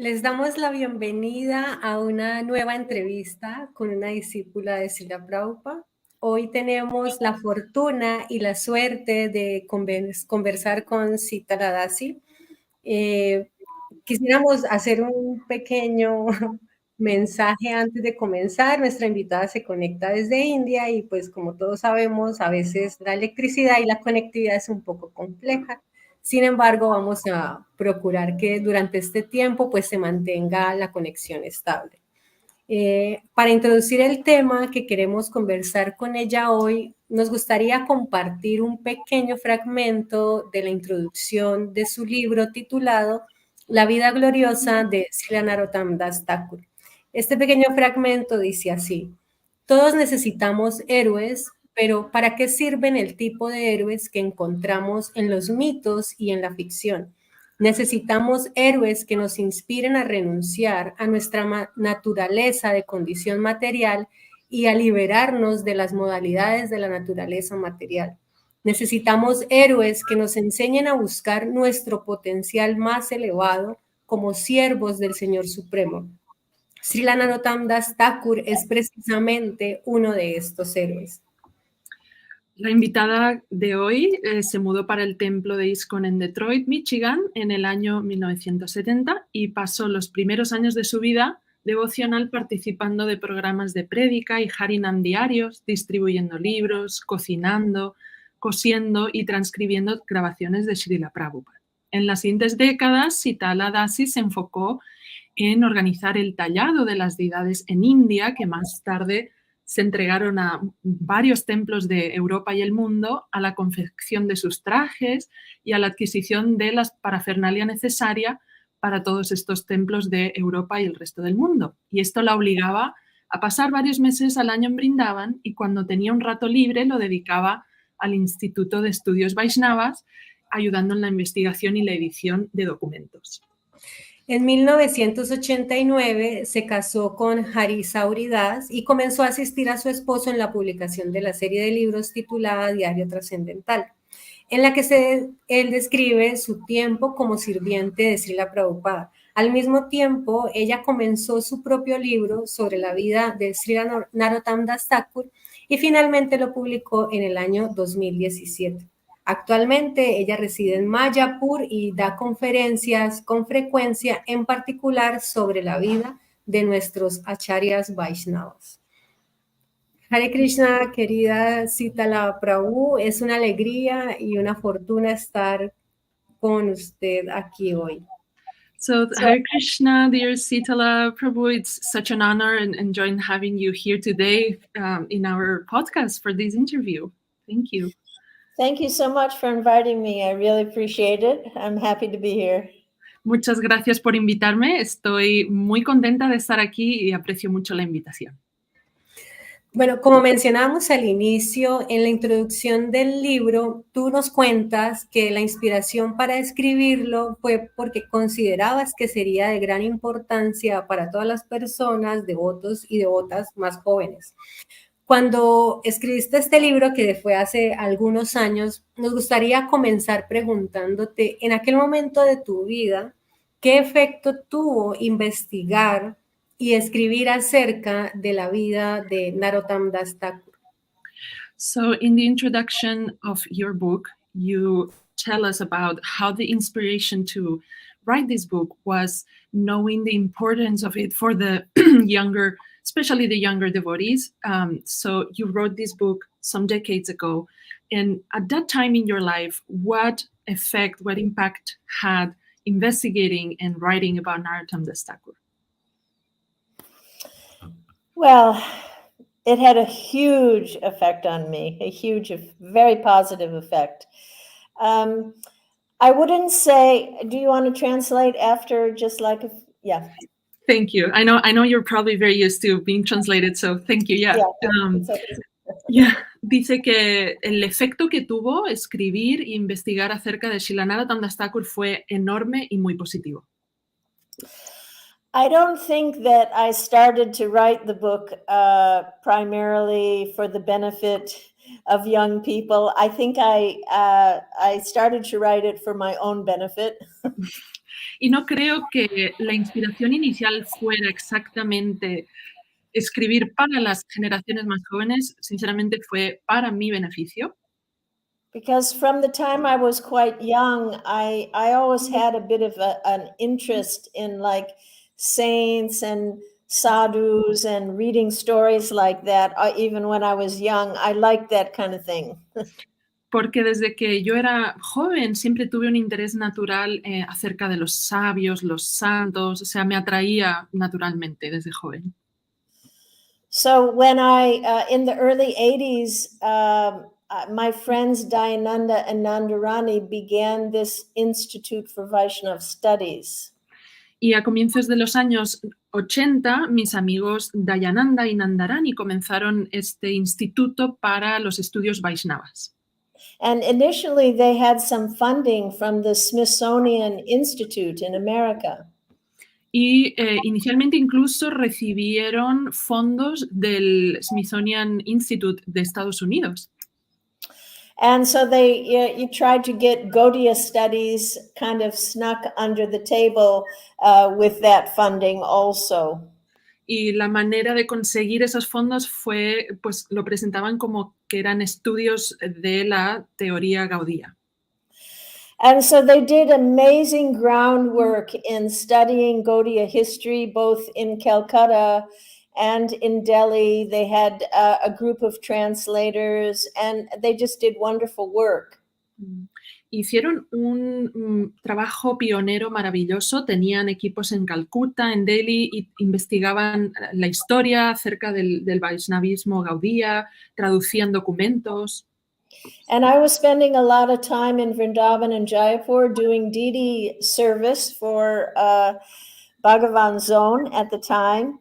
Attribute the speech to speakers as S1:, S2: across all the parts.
S1: Les damos la bienvenida a una nueva entrevista con una discípula de Srila Prabhupada. Hoy tenemos la fortuna y la suerte de conversar con Sitala Dasi. Quisiéramos hacer un pequeño mensaje antes de comenzar. Nuestra invitada se conecta desde India y pues como todos sabemos, a veces la electricidad y la conectividad es un poco compleja. Sin embargo, vamos a procurar que durante este tiempo pues se mantenga la conexión estable. Para introducir el tema que queremos conversar con ella hoy, nos gustaría compartir un pequeño fragmento de la introducción de su libro titulado La vida gloriosa de Srila Narottama Dasa Thakura. Este pequeño fragmento dice así: todos necesitamos héroes, pero ¿para qué sirven el tipo de héroes que encontramos en los mitos y en la ficción? Necesitamos héroes que nos inspiren a renunciar a nuestra naturaleza de condición material y a liberarnos de las modalidades de la naturaleza material. Necesitamos héroes que nos enseñen a buscar nuestro potencial más elevado como siervos del Señor supremo. Srila Narottama Dasa Thakura es precisamente uno de estos héroes.
S2: La invitada de hoy se mudó para el templo de ISKCON en Detroit, Michigan, en el año 1970 y pasó los primeros años de su vida devocional participando de programas de prédica y harinam diarios, distribuyendo libros, cocinando, cosiendo y transcribiendo grabaciones de Srila Prabhupada. En las siguientes décadas, Sitala Dasi se enfocó en organizar el tallado de las deidades en India, que más tarde se entregaron a varios templos de Europa y el mundo, a la confección de sus trajes y a la adquisición de la parafernalia necesaria para todos estos templos de Europa y el resto del mundo. Y esto la obligaba a pasar varios meses al año en Brindavan y cuando tenía un rato libre lo dedicaba al Instituto de Estudios Vaishnavas, ayudando en la investigación y la edición de documentos.
S1: En 1989 se casó con Acharyas y comenzó a asistir a su esposo en la publicación de la serie de libros titulada Diario Trascendental, en la que él describe su tiempo como sirviente de Srila Prabhupada. Al mismo tiempo, ella comenzó su propio libro sobre la vida de Srila Narottama Dasa Thakura y finalmente lo publicó en el año 2017. Actualmente ella reside en Mayapur y da conferencias con frecuencia, en particular sobre la vida de nuestros Acharyas vaishnavas. Hare Krishna, querida Sitala Prabhu, es una alegría y una fortuna estar con usted aquí hoy.
S2: So, Hare Krishna, dear Sitala Prabhu, it's such an honor and enjoying having you here today in our podcast for this interview. Thank you.
S3: Thank you so much for inviting me. I really appreciate it. I'm happy to be here.
S2: Muchas gracias por invitarme. Estoy muy contenta de estar aquí y aprecio mucho la invitación.
S1: Bueno, como mencionamos al inicio, en la introducción del libro, tú nos cuentas que la inspiración para escribirlo fue porque considerabas que sería de gran importancia para todas las personas, devotos y devotas más jóvenes. Cuando escribiste este libro, que fue hace algunos años, nos gustaría comenzar preguntándote, en aquel momento de tu vida, ¿qué efecto tuvo investigar y escribir acerca de la vida de Narottama Dasa Thakura?
S2: So, in the introduction of your book, you tell us about how the inspiration to write this book was knowing the importance of it for the younger, especially the younger devotees. So you wrote this book some decades ago. And at that time in your life, what effect, what impact had investigating and writing about Narottama Dasa Thakura?
S3: Well, it had a huge effect on me, a huge, very positive effect. I wouldn't say, do you want to translate after just like, yeah.
S2: Thank you. I know you're probably very used to being translated, so thank you. Yeah. Dice que el efecto que tuvo escribir e investigar acerca de Srila Narottama Dasa Thakura fue enorme y muy positivo.
S3: I don't think that I started to write the book primarily for the benefit of young people. I think I started to write it for my own benefit.
S2: Y no creo que la inspiración inicial fuera exactamente escribir para las generaciones más jóvenes, sinceramente fue para mi beneficio.
S3: Because from the time I was quite young, I always had a bit of an interest in like saints and sadhus and reading stories like that. Even when I was young, I liked that kind of thing.
S2: Porque desde que yo era joven siempre tuve un interés natural acerca de los sabios, los santos, o sea, me atraía naturalmente desde joven.
S3: So when in the early 80s, my friends Dayananda and Nandarani began this Institute for Vaishnava Studies.
S2: Y a comienzos de los años 80, mis amigos Dayananda y Nandarani comenzaron este instituto para los estudios vaishnavas.
S3: And initially they had some funding from the Smithsonian Institute in America.
S2: Y inicialmente incluso recibieron fondos del Smithsonian Institute de Estados Unidos.
S3: And so you tried to get Gaudiya studies kind of snuck under the table with that funding also.
S2: Y la manera de conseguir esos fondos fue, pues lo presentaban como que eran estudios de la teoría gaudía.
S3: And so they did amazing groundwork in studying Gaudiya history, both in Calcutta and in Delhi. They had a group of translators, and they just did wonderful work.
S2: Hicieron un trabajo pionero maravilloso, tenían equipos en Calcuta, en Delhi, y investigaban la historia acerca del vaishnavismo gaudía, traducían documentos.
S3: And I was spending a lot of time in Vrindavan and Jaipur doing Didi service for Bhagavan Zone at the time.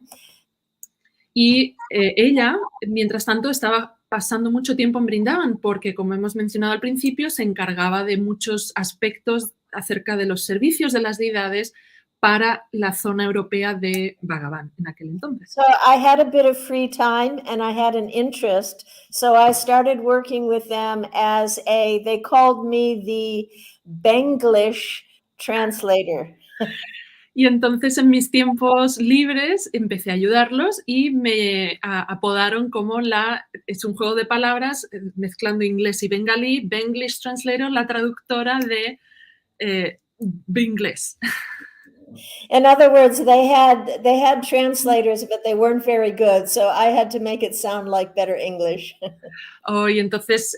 S2: Y ella, mientras tanto, estaba pasando mucho tiempo en Vrindavan porque, como hemos mencionado al principio, se encargaba de muchos aspectos acerca de los servicios de las deidades para la zona europea de Bhagavan en aquel entonces.
S3: So I had a bit of free time and I had an interest. So I started working with them as they called me the Benglish translator.
S2: Y entonces en mis tiempos libres empecé a ayudarlos y me apodaron como es un juego de palabras mezclando inglés y bengalí, Benglish Translator, la traductora de inglés.
S3: In other words, they had translators, but they weren't very good. So I had to make it sound like better English.
S2: Y entonces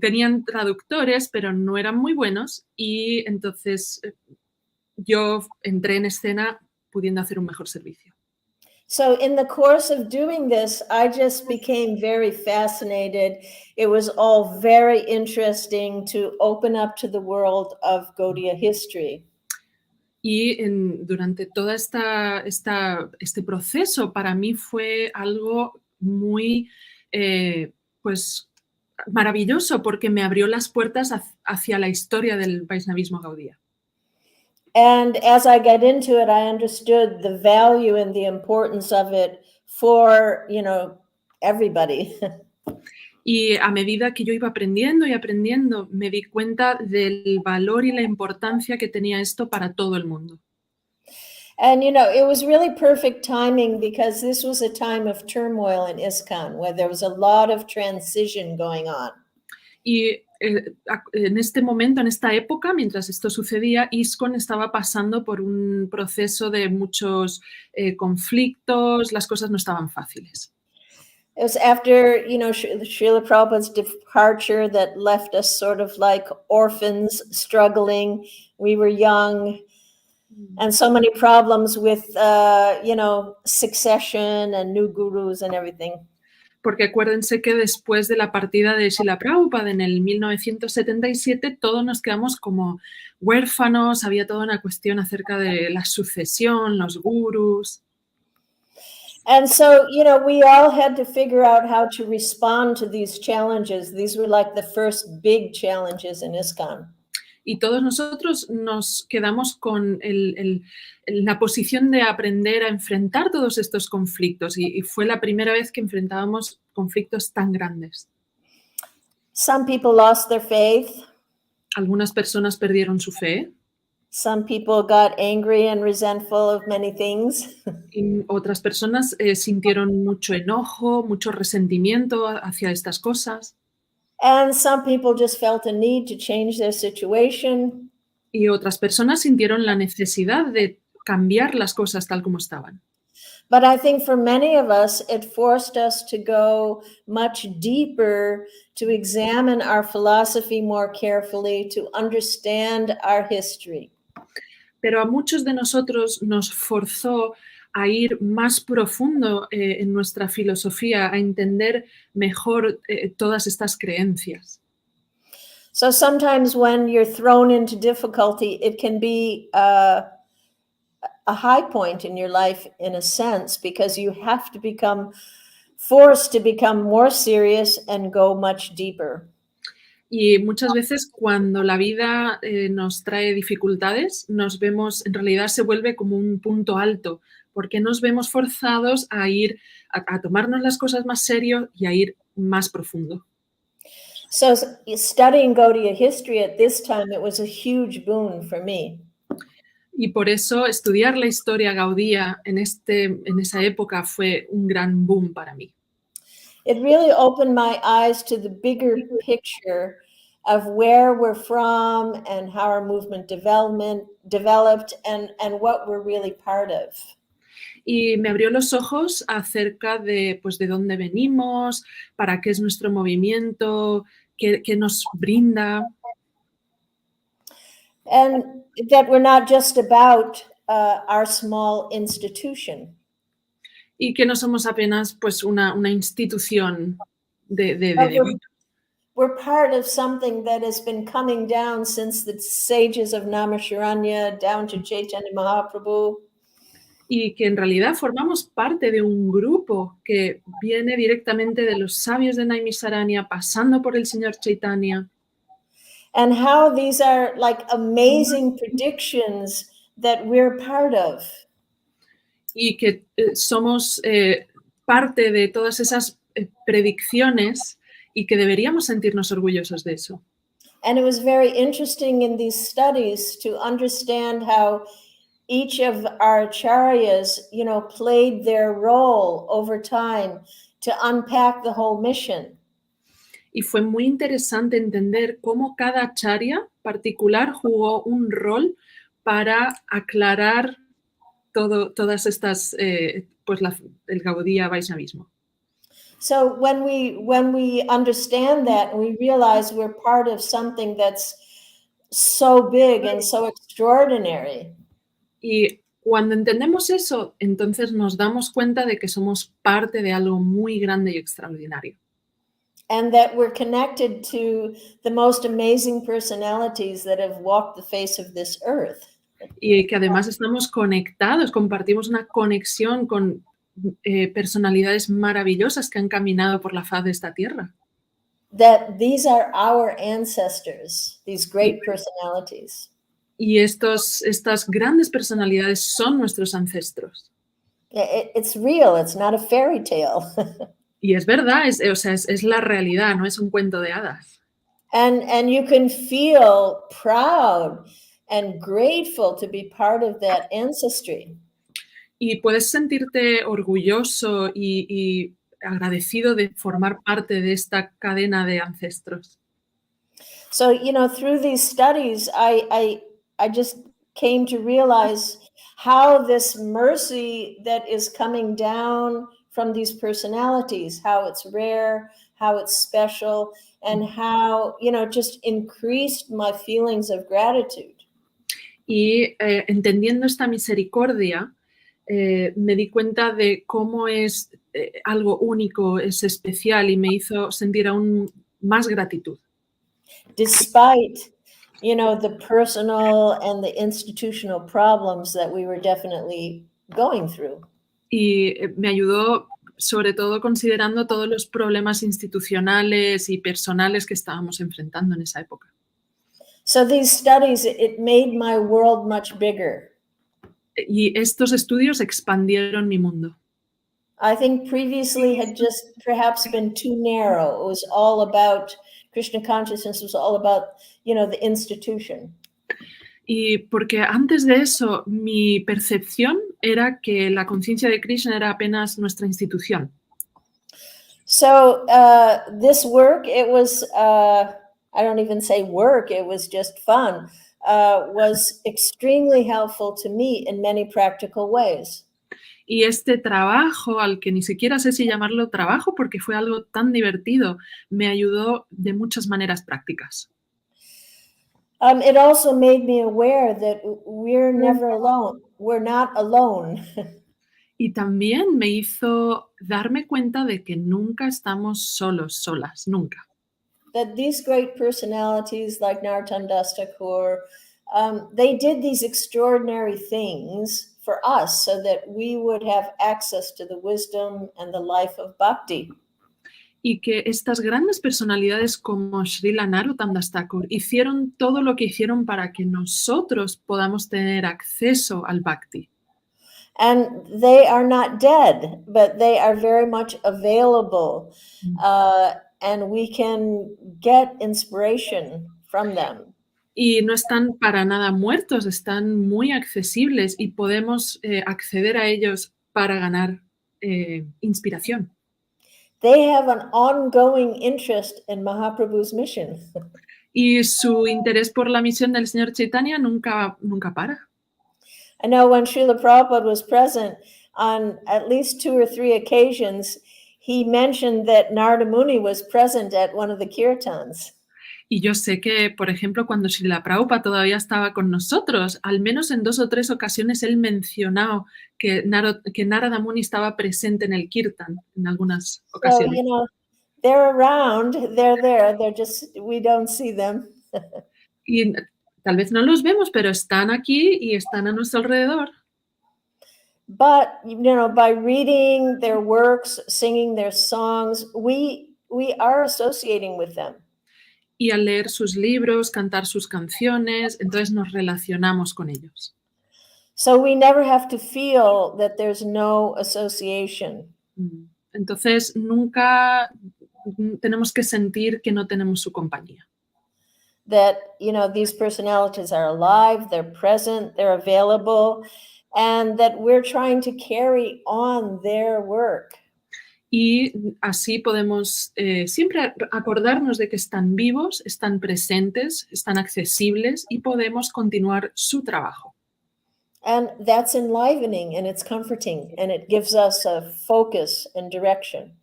S2: tenían traductores, pero no eran muy buenos y entonces yo entré en escena pudiendo hacer un mejor servicio.
S3: So in the course of doing this, I just became very fascinated. It was all very interesting to open up to the world of Gaudiya history.
S2: Y durante todo este proceso para mí fue algo muy pues maravilloso porque me abrió las puertas hacia la historia del vaishnavismo gaudía.
S3: And as I got into it, I understood the value and the importance of it for, everybody.
S2: Y a medida que yo iba aprendiendo y aprendiendo, me di cuenta del valor y la importancia que tenía esto para todo el mundo.
S3: And, it was really perfect timing because this was a time of turmoil in ISKCON where there was a lot of transition going on.
S2: Y en este momento, en esta época, mientras esto sucedía, ISKCON estaba pasando por un proceso de muchos conflictos, las cosas no estaban fáciles.
S3: It was after, Srila Prabhupada's departure that left us sort of like orphans struggling. We were young and so many problems with, succession and new gurus and everything.
S2: Porque acuérdense que después de la partida de Srila Prabhupada en el 1977, todos nos quedamos como huérfanos, había toda una cuestión acerca de la sucesión, los gurús.
S3: And so, we all had to figure out how to respond to these challenges. These were like the first big challenges in ISKCON.
S2: Y todos nosotros nos quedamos con la posición de aprender a enfrentar todos estos conflictos y fue la primera vez que enfrentábamos conflictos tan grandes.
S3: Some people lost their faith.
S2: Algunas personas perdieron su fe
S3: Some people got angry and resentful of many things.
S2: y otras personas sintieron mucho enojo, mucho resentimiento hacia estas cosas.
S3: And some people just felt a need to change their situation.
S2: Y otras personas sintieron la necesidad de cambiar las cosas tal como estaban.
S3: But I think for many of us, it forced us to go much deeper, to examine our philosophy more carefully, to understand our history.
S2: Pero a muchos de nosotros nos forzó a ir más profundo en nuestra filosofía, a entender mejor todas estas creencias.
S3: So sometimes when you're thrown into difficulty, it can be a high point in your life in a sense, because you have to become forced to become more serious and go much deeper.
S2: Y muchas veces cuando la vida nos trae dificultades, nos vemos, en realidad se vuelve como un punto alto, porque nos vemos forzados a ir, a tomarnos las cosas más serio y a ir más profundo.
S3: So studying Gaudiya history at this time, it was a huge boon for me.
S2: Y por eso estudiar la historia gaudía en esa época fue un gran boom para mí.
S3: It really opened my eyes to the bigger picture of where we're from and how our movement developed and what we're really part of.
S2: Y me abrió los ojos acerca de, pues, de dónde venimos, para qué es nuestro movimiento, qué nos brinda.
S3: And that we're not just about our small institution.
S2: Y que no somos apenas pues, una institución de
S3: We're part of something that has been coming down since the sages of Naimisharanya down to Chaitanya Mahaprabhu.
S2: Y que en realidad formamos parte de un grupo que viene directamente de los sabios de Naimisharanya, pasando por el Señor Chaitanya.
S3: And how these are like amazing predictions that we're part of.
S2: Y que somos parte de todas esas predicciones y que deberíamos sentirnos orgullosos de eso.
S3: And it was very interesting in these studies to understand how each of our Acharyas, played their role over time to unpack the whole mission.
S2: Y fue muy interesante entender cómo cada acharya particular jugó un rol para aclarar todas estas, pues el Gaudiya Vaishnavismo.
S3: So when we understand that and we realize we're part of something that's so big and so extraordinary.
S2: Y cuando entendemos eso, entonces nos damos cuenta de que somos parte de algo muy grande y extraordinario.
S3: And that we're connected to the most amazing personalities that have walked the face of this earth.
S2: Y que además estamos conectados, compartimos una conexión con personalidades maravillosas que han caminado por la faz de esta tierra.
S3: That these are our ancestors, these great personalities.
S2: Y estas grandes personalidades son nuestros ancestros.
S3: It's real, it's not a fairy tale.
S2: Y es verdad, es la realidad, no es un cuento de hadas.
S3: And you can feel proud and grateful to be part of that ancestry.
S2: Y puedes sentirte orgulloso y agradecido de formar parte de esta cadena de ancestros.
S3: So, through these studies, I just came to realize how this mercy that is coming down from these personalities, how it's rare, how it's special, and how, just increased my feelings of gratitude.
S2: Y entendiendo esta misericordia, me di cuenta de cómo es algo único, es especial y me hizo sentir aún más gratitud.
S3: Despite, the personal and the institutional problems that we were definitely going through.
S2: Y me ayudó sobre todo considerando todos los problemas institucionales y personales que estábamos enfrentando en esa época.
S3: So these studies, it made my world much bigger.
S2: Y estos estudios expandieron mi mundo.
S3: I think previously had just perhaps been too narrow. It was all about Krishna consciousness was all about, the institution.
S2: Y porque antes de eso mi percepción era que la conciencia de Krishna era apenas nuestra institución.
S3: So this work, it was, I don't even say work, it was just fun, was extremely helpful to me in many practical ways.
S2: Y este trabajo, al que ni siquiera sé si llamarlo trabajo porque fue algo tan divertido, me ayudó de muchas maneras prácticas.
S3: It also made me aware that we're never alone. We're not alone.
S2: Y también me hizo darme cuenta de que nunca estamos solos, solas, nunca.
S3: That these great personalities like Narottama Dasa Thakura, they did these extraordinary things for us so that we would have access to the wisdom and the life of bhakti.
S2: Y que estas grandes personalidades como Srila Narottama Dasa Thakura hicieron todo lo que hicieron para que nosotros podamos tener acceso al bhakti.
S3: And they are not dead, but they are very much available, and we can get inspiration from them.
S2: Y no están para nada muertos, están muy accesibles y podemos acceder a ellos para ganar inspiración.
S3: They have an ongoing interest in Mahaprabhu's mission.
S2: Y su interés por la misión del Señor Chaitanya nunca para.
S3: I know when Srila Prabhupada was present on at least 2 or 3 occasions, he mentioned that Narada Muni was present at one of the kirtans.
S2: Y yo sé que, por ejemplo, cuando Srila Prabhupada todavía estaba con nosotros, al menos en 2 o 3 ocasiones él mencionó que Narada Muni estaba presente en el kirtan en algunas ocasiones.
S3: So, they're around, they're there, we don't see them.
S2: Y tal vez no los vemos, pero están aquí y están a nuestro alrededor.
S3: But, by reading their works, singing their songs, we are associating with them.
S2: Y al leer sus libros, cantar sus canciones, entonces nos relacionamos con ellos.
S3: So we never have to feel that there's no association.
S2: Entonces nunca tenemos que sentir que no tenemos su compañía.
S3: That, these personalities are alive, they're present, they're available, and that we're trying to carry on their work.
S2: Y así podemos siempre acordarnos de que están vivos, están presentes, están accesibles y podemos continuar su trabajo.
S3: And that's enlivening and it's comforting and it gives us a focus and direction.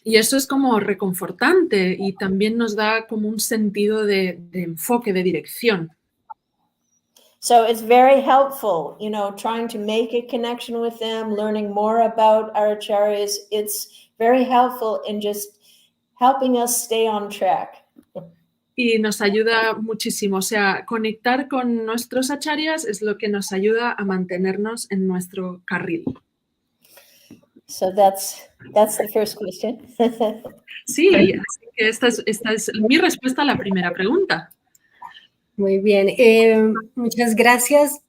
S2: Y eso es como reconfortante y también nos da como un sentido de enfoque, de dirección.
S3: So it's very helpful, trying to make a connection with them, learning more about our Acharyas. It's very helpful in just helping us stay on track.
S2: Y nos ayuda muchísimo. O sea, conectar con nuestros Acharyas es lo que nos ayuda a mantenernos en nuestro carril.
S3: So that's the first question.
S2: Sí, así que esta es mi respuesta a la primera pregunta.
S1: Muy bien, muchas gracias.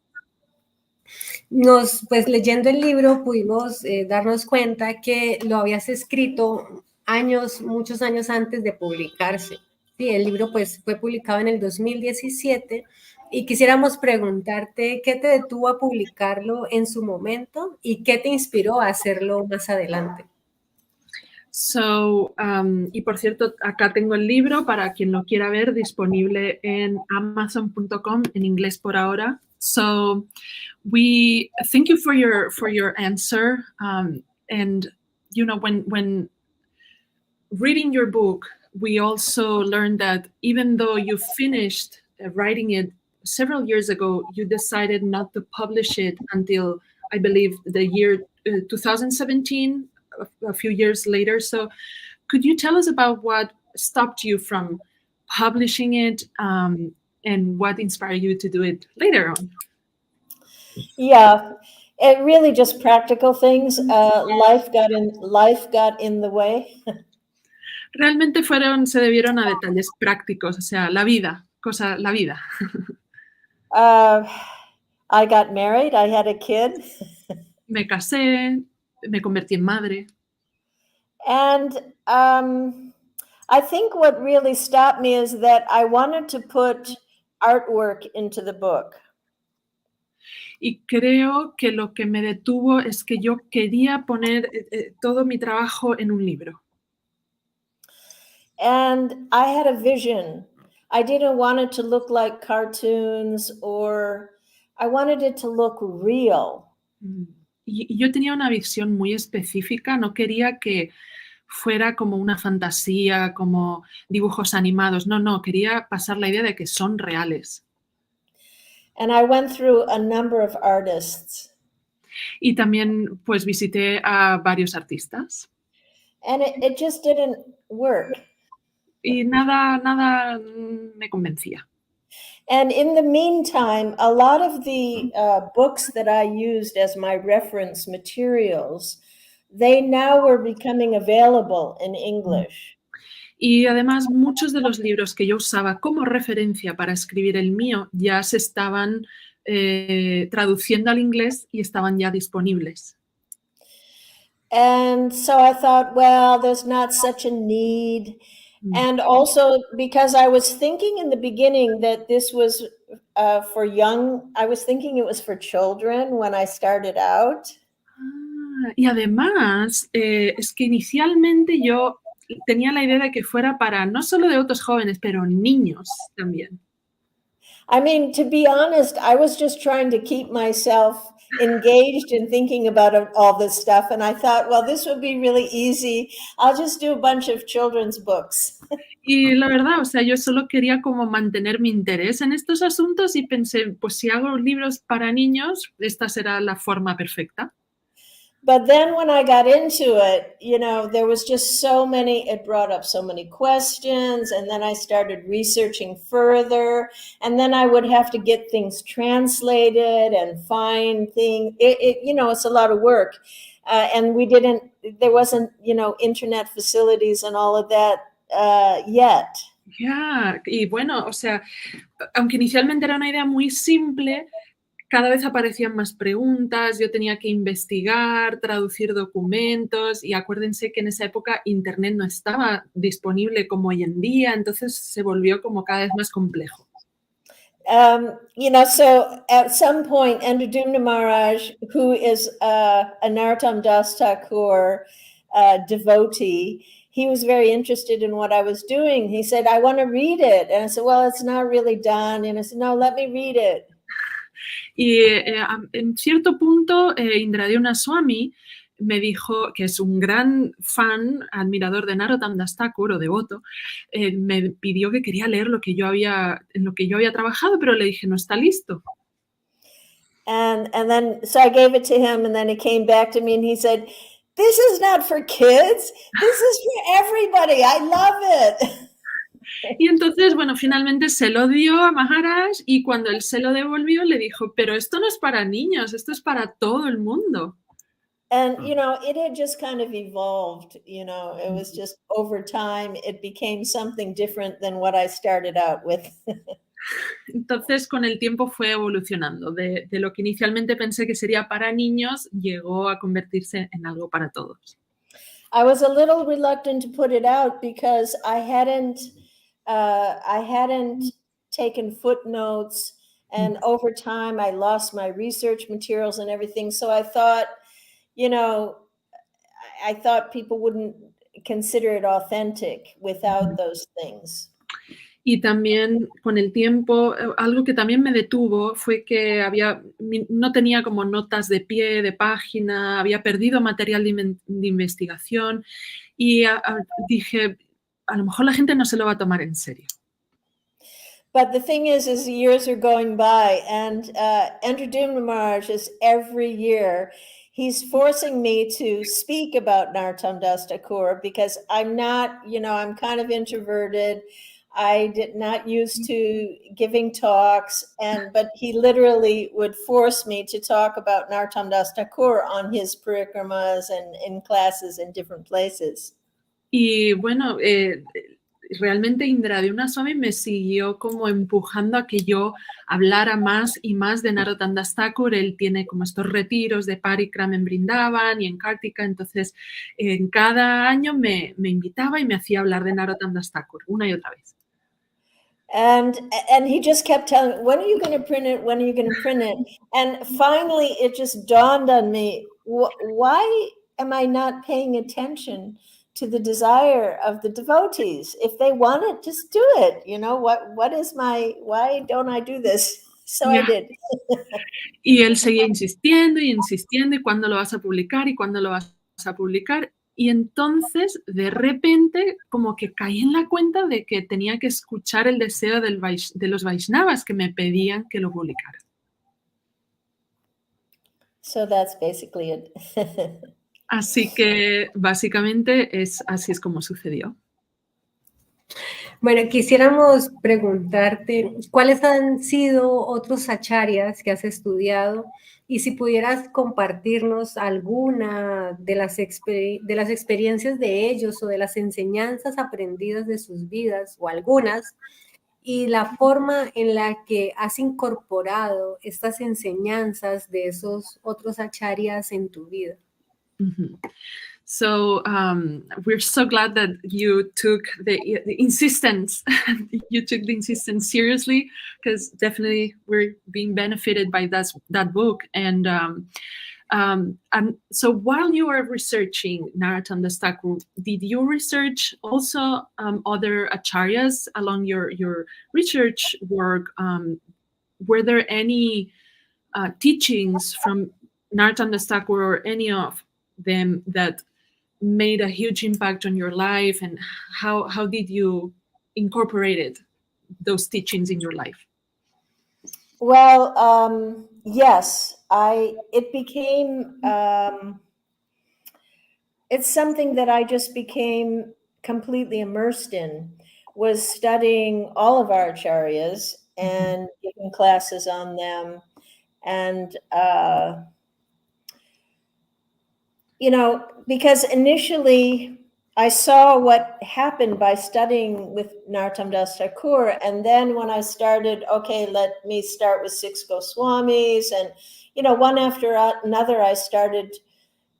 S1: Pues leyendo el libro pudimos darnos cuenta que lo habías escrito muchos años antes de publicarse. Sí, el libro pues fue publicado en el 2017 y quisiéramos preguntarte qué te detuvo a publicarlo en su momento y qué te inspiró a hacerlo más adelante.
S2: So, y por cierto, acá tengo el libro para quien lo quiera ver, disponible en amazon.com, en inglés por ahora. So, we thank you for your answer. And when reading your book, we also learned that even though you finished writing it several years ago, you decided not to publish it until, I believe, the year 2017. A few years later. So could you tell us about what stopped you from publishing it and what inspired you to do it later on?
S3: Yeah, it really just practical things. Life got in the way.
S2: Realmente se debieron a detalles prácticos, o sea, la vida.
S3: I got married, I had a kid.
S2: Me casé, me convertí en madre.
S3: And I think what really stopped me is that I wanted to put artwork into the book.
S2: Y creo que lo que me detuvo es que yo quería poner todo mi trabajo en un libro.
S3: And I had a vision. I didn't want it to look like cartoons, or I wanted it to look real.
S2: Y yo tenía una visión muy específica, no quería que fuera como una fantasía, como dibujos animados, no, quería pasar la idea de que son reales.
S3: And I went through a number of artists.
S2: Y también pues visité a varios artistas.
S3: And it just didn't work.
S2: Y nada me convencía.
S3: And in the meantime, a lot of the books that I used as my reference materials, they now were becoming available in English.
S2: Y además muchos de los libros que yo usaba como referencia para escribir el mío ya se estaban traduciendo al inglés y estaban ya disponibles.
S3: And so I thought, well, there's not such a need. And also because I was thinking in the beginning that this was for young, I was thinking it was for children when I started out.
S2: Y además, es que inicialmente yo tenía la idea de que fuera para no solo de otros jóvenes, pero niños también.
S3: I mean, to be honest, I was just trying to keep myself engaged in thinking about all this stuff. And I thought, well, this would be really easy. I'll just do a bunch of children's books.
S2: Y la verdad, o sea, yo solo quería como mantener mi interés en estos asuntos y pensé, pues si hago libros para niños, esta será la forma perfecta.
S3: But then when I got into it, you know, there was just it brought up so many questions. And then I started researching further. And then I would have to get things translated and find things. You know, it's a lot of work. And there wasn't, you know, internet facilities and all of that yet.
S2: Ya, y bueno, o sea, aunque inicialmente era una idea muy simple, cada vez aparecían más preguntas, yo tenía que investigar, traducir documentos y acuérdense que en esa época Internet no estaba disponible como hoy en día, entonces se volvió como cada vez más complejo.
S3: You know, so at some point, Andradumna Maharaj, who is a Narottama Dasa Thakura devotee, he was very interested in what I was doing. He said, I want to read it. And I said, well, it's not really done. And I said, no, let me read it.
S2: Y en cierto punto, Indradumna Swami me dijo, que es un gran fan, admirador de Narottama Dasa Thakura o devoto, me pidió que quería leer en lo que yo había trabajado, pero le dije, no está listo.
S3: And then, so I gave it to him, and then he came back to me and he said, this is not for kids. This is for everybody. I love it.
S2: Y entonces, bueno, finalmente se lo dio a Maharaj y cuando él se lo devolvió le dijo, pero esto no es para niños, esto es para todo el mundo.
S3: And, you know, it had just kind of evolved, you know, it was just over time, it became something different than what I started out with.
S2: Entonces, con el tiempo fue evolucionando. De lo que inicialmente pensé que sería para niños, llegó a convertirse en algo para todos.
S3: I was a little reluctant to put it out because I hadn't taken footnotes, and over time I lost my research materials and everything. So I thought, you know, I thought people wouldn't consider it authentic without those things.
S2: Y también con el tiempo, algo que también me detuvo fue que no tenía como notas de pie, de página, había perdido material de investigación y dije, a lo mejor la gente no se lo va a tomar en serio.
S3: But the thing is years are going by, and Andradumna Maharaj is every year, he's forcing me to speak about Narottama Dasa Thakura because I'm not, you know, I'm kind of introverted. I did not used to giving talks, but he literally would force me to talk about Narottama Dasa Thakura on his parikramas and in classes in different places.
S2: Y bueno, realmente Indradyumna Swami me siguió como empujando a que yo hablara más y más de Narottama Dasa Thakura. Él tiene como estos retiros de Parikram en Brindavan y en Kartika, entonces en cada año me invitaba y me hacía hablar de Narottama Dasa Thakura una y otra vez.
S3: And he just kept telling me, when are you going to print it? When are you going to print it? And finally, it just dawned on me, why am I not paying attention to the desire of the devotees? If they want it, just do it. You know, why don't I do this? So
S2: Yeah.
S3: I did.
S2: Y él seguía insistiendo y insistiendo, y cuándo lo vas a publicar, y cuándo lo vas a publicar. Y entonces, de repente, como que caí en la cuenta de que tenía que escuchar el deseo de los vaishnavas que me pedían que lo publicara.
S3: So that's basically it.
S2: Así que, básicamente, así es como sucedió.
S1: Bueno, quisiéramos preguntarte, ¿cuáles han sido otros acharyas que has estudiado? Y si pudieras compartirnos alguna de las experiencias de ellos o de las enseñanzas aprendidas de sus vidas, o algunas, y la forma en la que has incorporado estas enseñanzas de esos otros acharyas en tu vida.
S2: Mm-hmm. So we're so glad that you took the insistence, you took the insistence seriously, because definitely we're being benefited by that book. And so while you were researching Narottama Dasa Thakura, did you research also other acharyas along your research work? Were there any teachings from Narottama Dasa Thakura or any of them that made a huge impact on your life, and how did you incorporate those teachings in your life?
S3: Well, yes, it became, it's something that I just became completely immersed in, was studying all of our acharyas and giving classes on them. And, you know, because initially I saw what happened by studying with Narottama Dasa Thakura, and then when I started, okay, let me start with 6 Goswamis, and, you know, one after another, I started,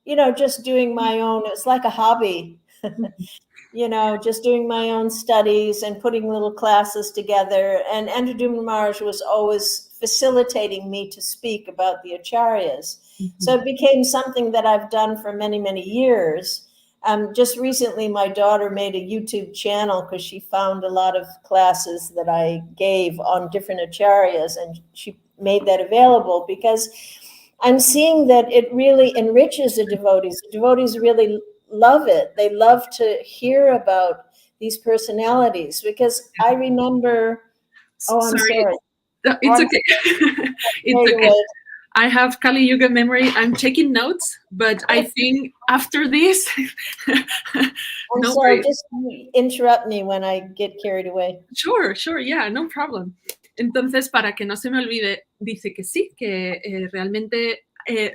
S3: you know, just doing my own, it's like a hobby, you know, just doing my own studies and putting little classes together. And Indradyumna Maharaj was always facilitating me to speak about the Acharyas. So it became something that I've done for many, many years. Just recently, my daughter made a YouTube channel because she found a lot of classes that I gave on different Acharyas, and she made that available because I'm seeing that it really enriches the devotees. The devotees really love it. They love to hear about these personalities, because I remember, I'm sorry.
S2: It's okay. It's okay. I have Kali Yuga memory. I'm taking notes, but I think after this,
S3: I'm sorry, just interrupt me when I get carried away.
S2: Sure, yeah, no problem. Entonces, para que no se me olvide, dice que sí, que realmente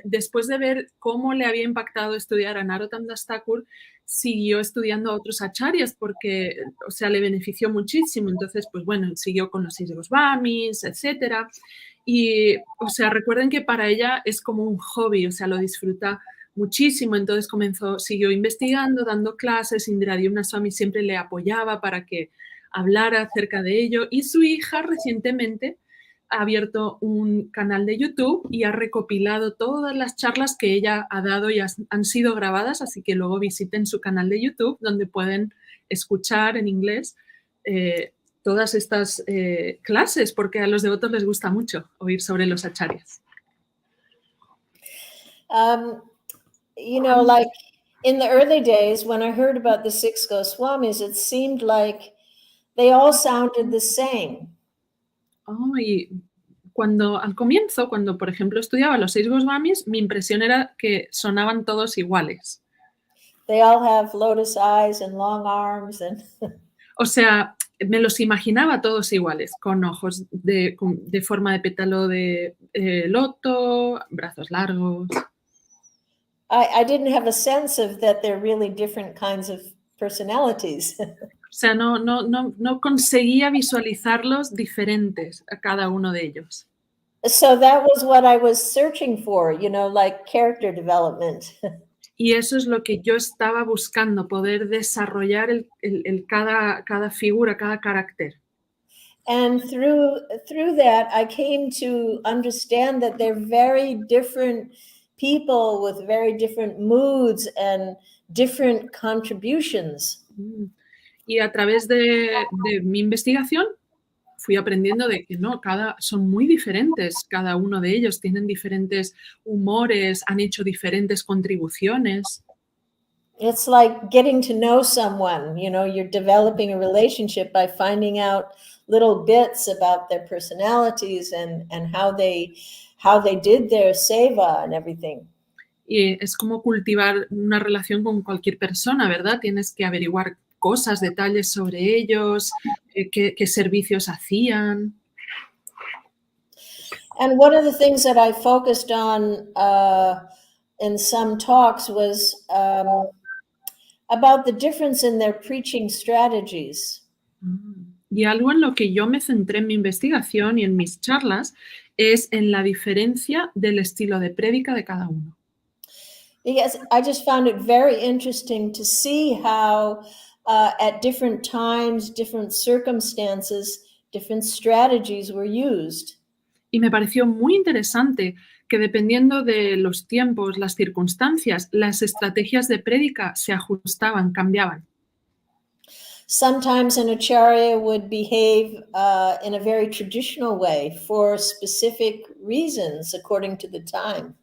S2: después de ver cómo le había impactado estudiar a Narottama Dasa Thakura, siguió estudiando a otros acharyas porque, o sea, le benefició muchísimo. Entonces, pues bueno, siguió con los 6 Goswamis, etcétera. Y, o sea, recuerden que para ella es como un hobby, o sea, lo disfruta muchísimo. Entonces siguió investigando, dando clases. Indradyumna Swami siempre le apoyaba para que hablara acerca de ello. Y su hija recientemente ha abierto un canal de YouTube y ha recopilado todas las charlas que ella ha dado y han sido grabadas, así que luego visiten su canal de YouTube, donde pueden escuchar en inglés todas estas clases, porque a los devotos les gusta mucho oír sobre los acharyas.
S3: You know, like in the early days, when I heard about the 6 Goswamis, it seemed like they all sounded the same.
S2: Oh, y al comienzo, cuando por ejemplo estudiaba los 6 Goswamis, mi impresión era que sonaban todos iguales.
S3: They all have lotus eyes and long arms and
S2: O sea, me los imaginaba todos iguales, con ojos de forma de pétalo de loto, brazos largos.
S3: I didn't have a sense of that they're really different kinds of personalities.
S2: O sea, no conseguía visualizarlos diferentes a cada uno de ellos.
S3: So that was what I was searching for, like character development.
S2: Y eso es lo que yo estaba buscando, poder desarrollar cada figura, cada carácter.
S3: And through that, I came to understand that they're very different people with very different moods and different contributions.
S2: Y a través de mi investigación fui aprendiendo de que no, son muy diferentes, cada uno de ellos tienen diferentes humores, han hecho diferentes contribuciones.
S3: It's like getting to know someone, you're developing a relationship by finding out little bits about their personalities and how they did their seva and everything.
S2: Y es como cultivar una relación con cualquier persona, ¿verdad? Tienes que averiguar cosas, detalles sobre ellos, qué servicios hacían.
S3: And one of the things that I focused on in some talks was about the difference in their preaching strategies.
S2: Y algo en lo que yo me centré en mi investigación y en mis charlas es en la diferencia del estilo de prédica de cada uno.
S3: Because I just found it very interesting to see how at different times, different circumstances, different strategies were used.
S2: Y me pareció muy interesante que dependiendo de los tiempos, las circunstancias, las estrategias de prédica se ajustaban, cambiaban.
S3: Sometimes an acharya would behave in a very traditional way for specific reasons according to the time.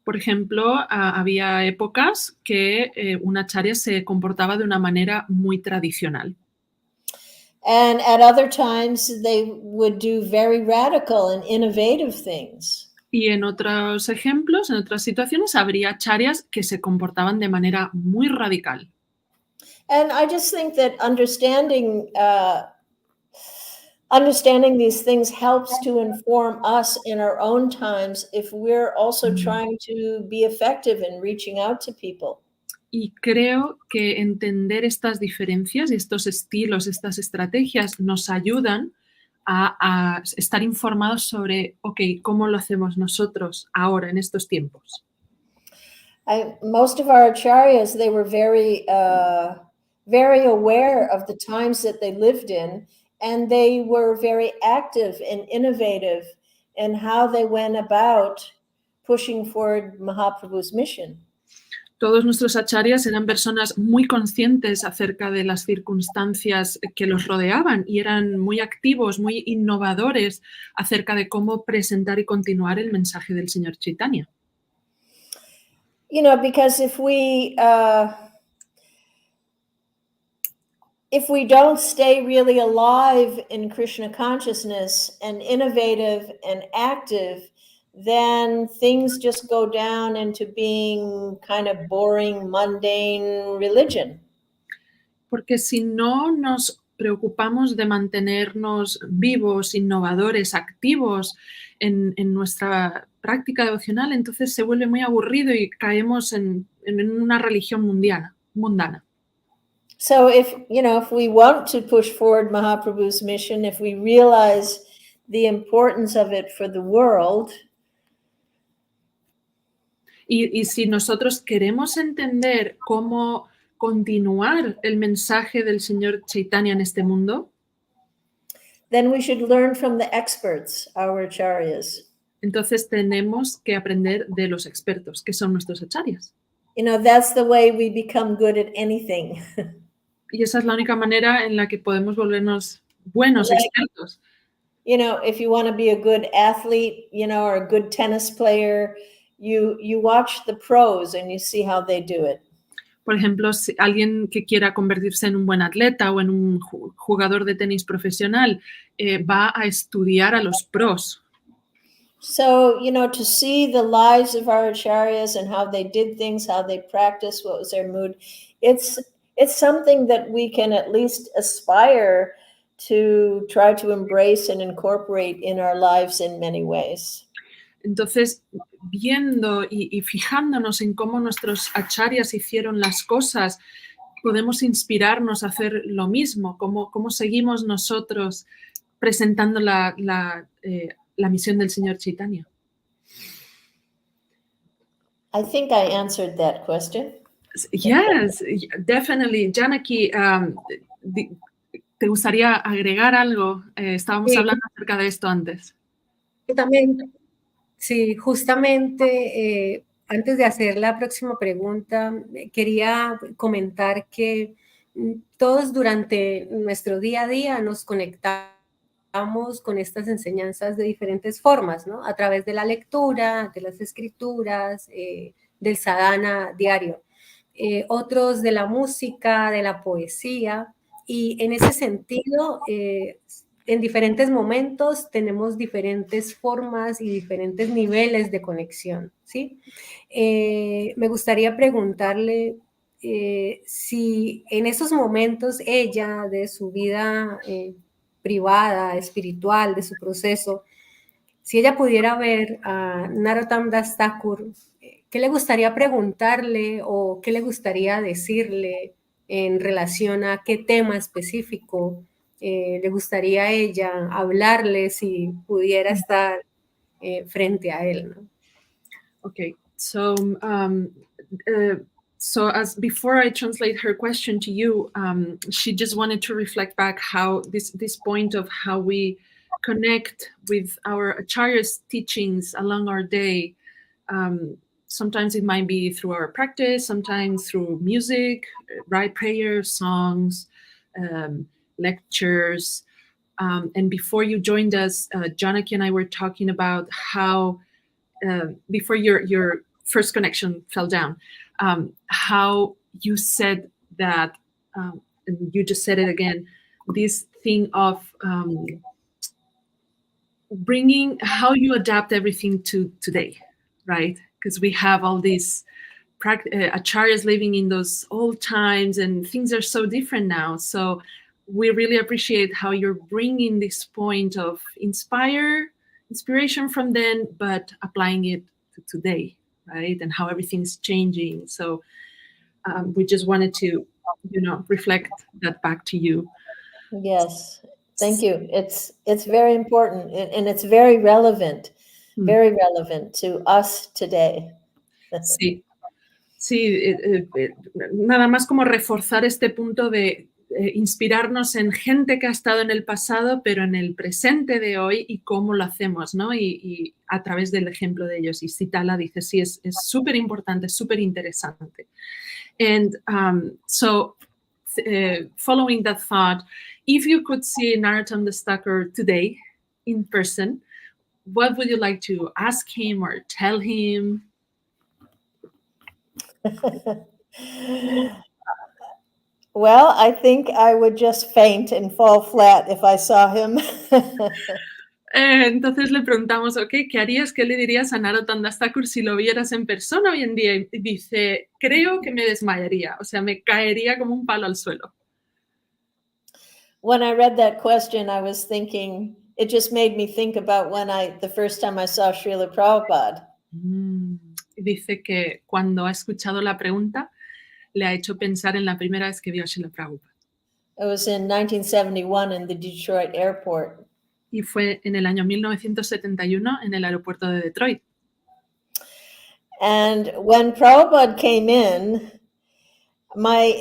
S2: Por ejemplo, había épocas que un acharya se comportaba de una manera muy tradicional.
S3: And at other times they would do very radical and innovative things.
S2: Y en otros ejemplos, en otras situaciones, habría acharyas que se comportaban de manera muy radical.
S3: And I just think that understanding these things helps to inform us in our own times if we're also trying to be effective in reaching out to people.
S2: Y creo que entender estas diferencias y estos estilos, estas estrategias nos ayudan a estar informados sobre, ¿cómo lo hacemos nosotros ahora en estos tiempos?
S3: Most of our acharyas, they were very aware of the times that they lived in, and they were very active and innovative in how they went about pushing forward Mahaprabhu's mission.
S2: Todos nuestros acharyas eran personas muy conscientes acerca de las circunstancias que los rodeaban y eran muy activos, muy innovadores acerca de cómo presentar y continuar el mensaje del Señor Chaitanya.
S3: Because if we don't stay really alive in Krishna consciousness and innovative and active, then things just go down into being kind of boring, mundane religion.
S2: Porque si no nos preocupamos de mantenernos vivos, innovadores, activos en nuestra práctica devocional, entonces se vuelve muy aburrido y caemos en una religión mundana.
S3: So if we want to push forward Mahaprabhu's mission, if we realize the importance of it for the world,
S2: y si nosotros queremos entender cómo continuar el mensaje del Señor Chaitanya en este mundo,
S3: then we should learn from the experts, our acharyas.
S2: Entonces tenemos que aprender de los expertos, que son nuestros acharyas.
S3: That's the way we become good at anything.
S2: Y esa es la única manera en la que podemos volvernos buenos expertos.
S3: If you want to be a good athlete, or a good tennis player, you watch the pros and you see how they do it.
S2: Por ejemplo, si alguien que quiera convertirse en un buen atleta o en un jugador de tenis profesional va a estudiar a los pros.
S3: So, to see the lives of our acharyas and how they did things, how they practiced, what was their mood, it's something that we can at least aspire to try to embrace and incorporate in our lives in many ways.
S2: Entonces, viendo y fijándonos en cómo nuestros acharyas hicieron las cosas, podemos inspirarnos a hacer lo mismo, cómo seguimos nosotros presentando la misión del Señor Chaitanya.
S3: I think I answered that question.
S2: Yes, definitely. Janaki, ¿te gustaría agregar algo? Estábamos hablando acerca de esto antes.
S1: También, sí, justamente antes de hacer la próxima pregunta, quería comentar que todos durante nuestro día a día nos conectamos con estas enseñanzas de diferentes formas, ¿no? A través de la lectura, de las escrituras, del sadhana diario. Otros de la música, de la poesía, y en ese sentido, en diferentes momentos tenemos diferentes formas y diferentes niveles de conexión, ¿sí? Me gustaría preguntarle si en esos momentos ella, de su vida privada, espiritual, de su proceso, si ella pudiera ver a Narottama Dasa Thakura, ¿qué le gustaría preguntarle o qué le gustaría decirle en relación a qué tema específico le gustaría a ella hablarle si pudiera estar frente a él, ¿no?
S2: Okay, so so as before I translate her question to you, she just wanted to reflect back how this point of how we connect with our Acharyas teachings along our day. Sometimes it might be through our practice, sometimes through music, right? Prayers, songs, lectures. And before you joined us, Janaki and I were talking about how before your first connection fell down, how you said that, and you just said it again, this thing of bringing how you adapt everything to today, right? Because we have all these Acharyas living in those old times and things are so different now. So we really appreciate how you're bringing this point of inspiration from then, but applying it to today, right? And how everything's changing. So we just wanted to, reflect that back to you.
S3: Yes, thank you. It's very important and it's very relevant to us today.
S2: Sí, sí, nada más como reforzar este punto de inspirarnos en gente que ha estado en el pasado, pero en el presente de hoy y cómo lo hacemos, ¿no? Y a través del ejemplo de ellos. Y Sitala dice, sí, es súper importante, súper interesante. And so, following that thought, if you could see Narottama Dasa Thakura today in person, what would you like to ask him or tell him?
S3: Well, I think I would just faint and fall flat if I saw him.
S2: Entonces le preguntamos, ok, ¿qué harías? ¿Qué le dirías a Narottama Dasa Thakura si lo vieras en persona hoy en día? Y dice, creo que me desmayaría, o sea, me caería como un palo al suelo.
S3: When I read that question, I was thinking, it just made me think about the first time I saw Srila Prabhupada.
S2: Dice que cuando ha escuchado la pregunta, le ha hecho pensar en la primera vez que vio a Srila Prabhupada.
S3: It was in 1971 in the Detroit airport.
S2: Y fue en el año 1971 en el aeropuerto de Detroit.
S3: And when Prabhupada came in, my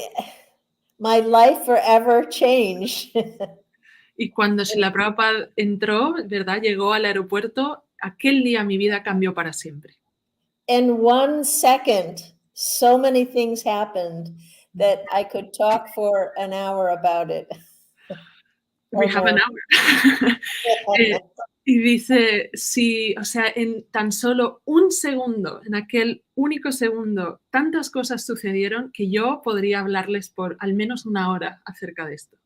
S3: life forever changed.
S2: Y cuando Srila Prabhupada entró, ¿verdad? Llegó al aeropuerto, aquel día mi vida cambió para siempre.
S3: In 1 second, so many things happened that I could talk for an hour about it.
S2: We have an hour. Y dice, sí, o sea, en tan solo un segundo, en aquel único segundo, tantas cosas sucedieron que yo podría hablarles por al menos una hora acerca de esto.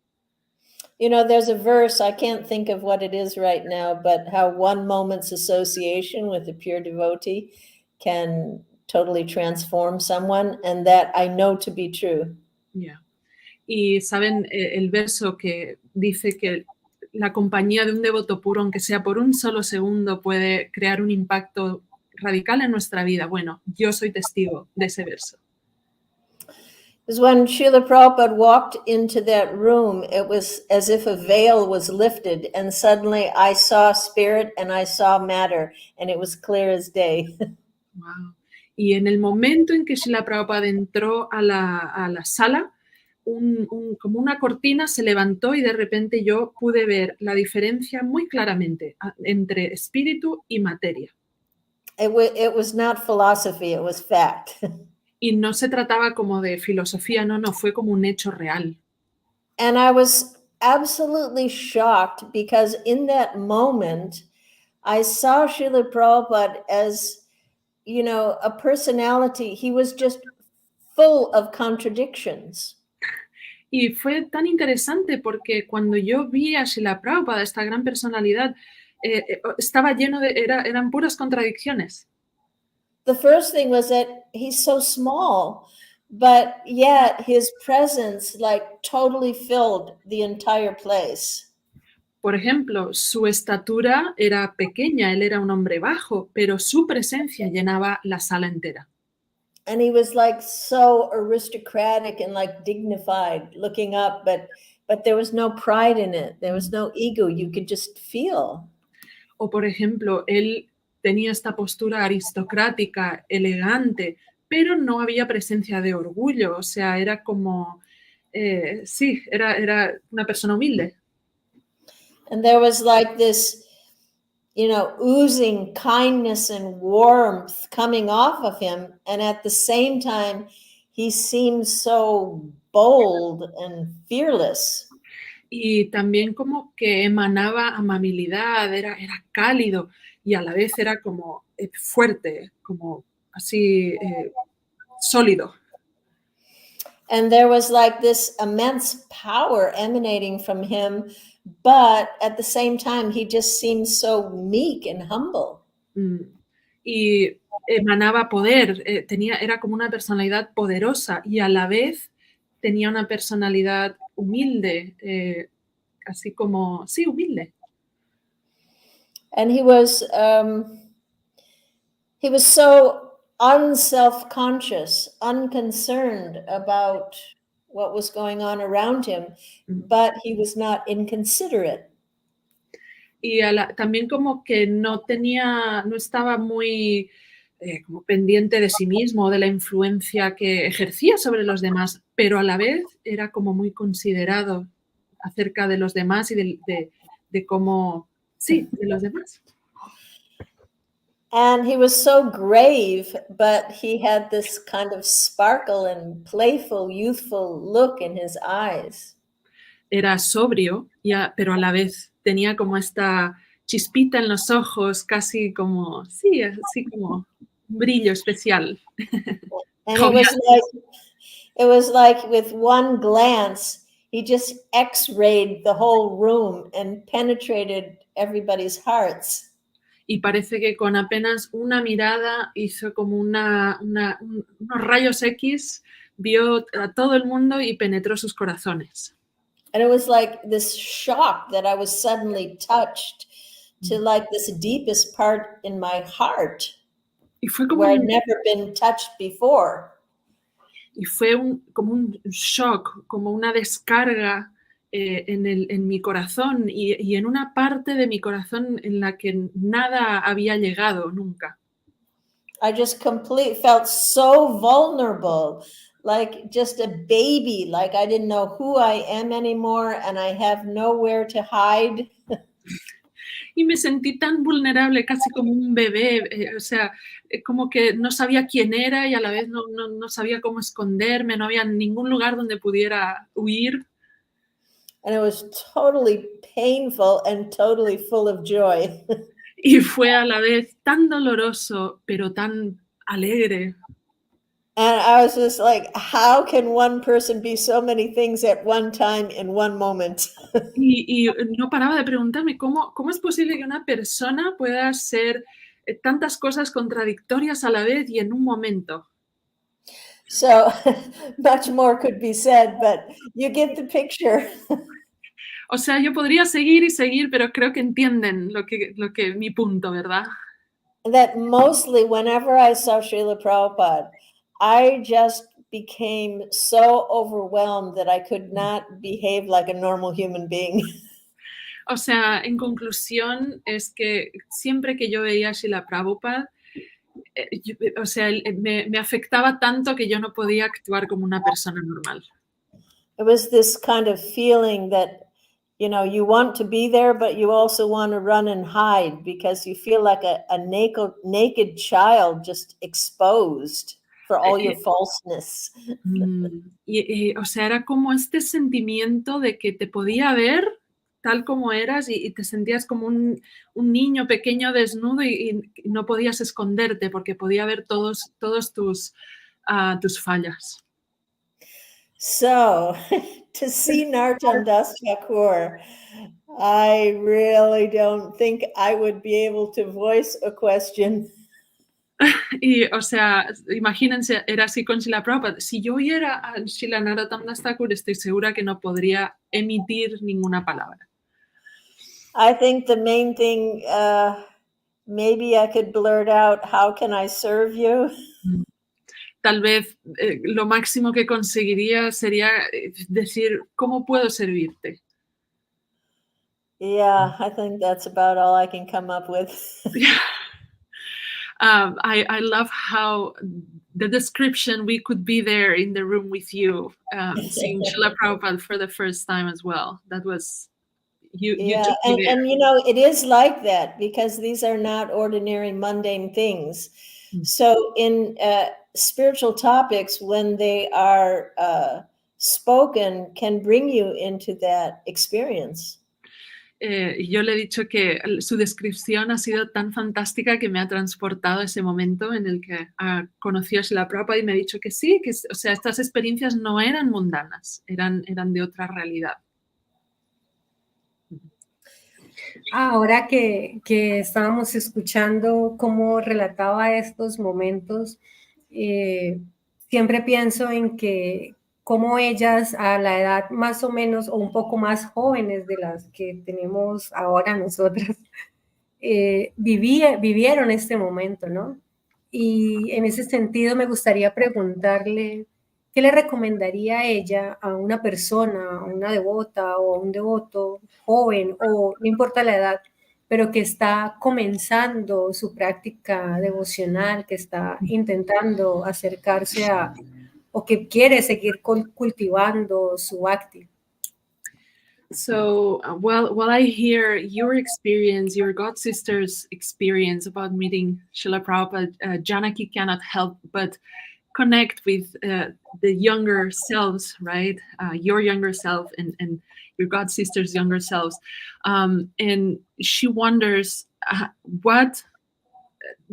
S3: There's a verse, I can't think of what it is right now, but how one moment's association with a pure devotee can totally transform someone, and that I know to be true.
S2: Yeah. Y saben el verso que dice que la compañía de un devoto puro, aunque sea por un solo segundo, puede crear un impacto radical en nuestra vida. Bueno, yo soy testigo de ese verso.
S3: Because when Srila Prabhupada walked into that room, it was as if a veil was lifted, and suddenly I saw spirit and I saw matter, and it was clear as day.
S2: Wow. Y en el momento en que Srila Prabhupada entró a la sala, como una cortina se levantó y de repente yo pude ver la diferencia muy claramente entre espíritu y materia.
S3: It was not philosophy, it was fact.
S2: Y no se trataba como de filosofía, no, fue como un hecho real.
S3: And I was absolutely shocked because in that moment, I saw Srila Prabhupada as, you know, a personality. He was just full of contradictions.
S2: Y fue tan interesante porque cuando yo vi a Srila Prabhupada, esta gran personalidad, estaba lleno eran puras contradicciones.
S3: The first thing was that he's so small, but yet his presence like totally filled the entire place.
S2: Por ejemplo, su estatura era pequeña, él era un hombre bajo, pero su presencia llenaba la sala entera.
S3: And he was like so aristocratic and like dignified looking up, but there was no pride in it. There was no ego. You could just feel.
S2: O por ejemplo, él tenía esta postura aristocrática, elegante, pero no había presencia de orgullo, o sea, era como, sí, era una persona humilde.
S3: And there was like this, you know, oozing kindness and warmth coming off of him. And at the same time, he seemed so bold and fearless.
S2: Y también como que emanaba amabilidad, era cálido y a la vez era como fuerte, como así sólido.
S3: And there was like this immense power emanating from him, but at the same time, he just seemed so meek and humble.
S2: Y emanaba poder, era como una personalidad poderosa y a la vez tenía una personalidad humilde, así como, sí, humilde.
S3: And he was so unself-conscious, unconcerned about what was going on around him, but he was not inconsiderate.
S2: Y también como que no estaba muy como pendiente de sí mismo, de la influencia que ejercía sobre los demás, pero a la vez era como muy considerado acerca de los demás y de cómo, sí, de los demás.
S3: And he was so grave, but he had this kind of sparkle and playful, youthful look in his eyes.
S2: Era sobrio, pero a la vez tenía como esta chispita en los ojos, casi como, sí, así como un brillo especial.
S3: And it was like with one glance, he just x-rayed the whole room and penetrated everybody's hearts.
S2: Y parece que con apenas una mirada hizo como unos rayos X, vio a todo el mundo y penetró sus corazones.
S3: And it was like this shock that I was suddenly touched to like this deepest part in my heart,
S2: y fue como
S3: where I'd never been touched before.
S2: Y fue como un shock, como una descarga en mi corazón y en una parte de mi corazón en la que nada había llegado nunca.
S3: I just felt so vulnerable, like just a baby, like I didn't know who I am anymore and I have nowhere to hide.
S2: Y me sentí tan vulnerable, casi como un bebé, o sea, como que no sabía quién era y a la vez no sabía cómo esconderme, no había ningún lugar donde pudiera huir.
S3: And it was totally painful and totally full of joy.
S2: Y fue a la vez tan doloroso, pero tan alegre.
S3: And I was just like, how can one person be so many things at one time in one moment?
S2: Y no paraba de preguntarme cómo es posible que una persona pueda ser tantas cosas contradictorias a la vez y en un momento.
S3: So much more could be said, but you get the picture.
S2: O sea, yo podría seguir y seguir, pero creo que entienden lo que mi punto, ¿verdad?
S3: That mostly whenever I saw Srila Prabhupada, I just became so overwhelmed that I could not behave like a normal human being.
S2: O sea, en conclusión, es que siempre que yo veía a Srila Prabhupada, o sea, me afectaba tanto que yo no podía actuar como una persona normal.
S3: It was this kind of feeling that, you want to be there, but you also want to run and hide because you feel like a naked child just exposed for all your falseness.
S2: O sea, era como este sentimiento de que te podía ver tal como eras y te sentías como un niño pequeño desnudo y no podías esconderte porque podía ver todos tus fallas.
S3: So, to see Narottama Dasa Thakura, I really don't think I would be able to voice a question.
S2: Y, o sea, imagínense, era así con Srila Prabhupada. Si yo oyera a Srila Narottama Dasa Thakura, estoy segura que no podría emitir ninguna palabra.
S3: I think the main thing, maybe I could blurt out, "How can I serve you?"
S2: Tal vez lo máximo que conseguiría sería decir, ¿cómo puedo servirte?
S3: Yeah, I think that's about all I can come up with.
S2: I love how the description, we could be there in the room with you, seeing Srila Prabhupada for the first time as well. That was, you
S3: Yeah,
S2: took me there.
S3: and it is like that because these are not ordinary mundane things. So in spiritual topics, when they are spoken, can bring you into that experience.
S2: Yo le he dicho que su descripción ha sido tan fantástica que me ha transportado a ese momento en el que conoció a Srila Prabhupada y me ha dicho que sí, que, o sea, estas experiencias no eran mundanas, eran de otra realidad.
S1: Ahora que estábamos escuchando cómo relataba estos momentos, siempre pienso en que cómo ellas a la edad más o menos o un poco más jóvenes de las que tenemos ahora nosotras, vivieron este momento, ¿no? Y en ese sentido me gustaría preguntarle, ¿qué le recomendaría ella a una persona, a una devota o a un devoto joven, o no importa la edad, pero que está comenzando su práctica devocional, que está intentando acercarse o que quiere seguir cultivando su bhakti?
S2: So while I hear your experience, your God sister's experience about meeting Srila Prabhupada, Janaki cannot help but connect with the younger selves, right? Your younger self and your God sister's younger selves. And she wonders, what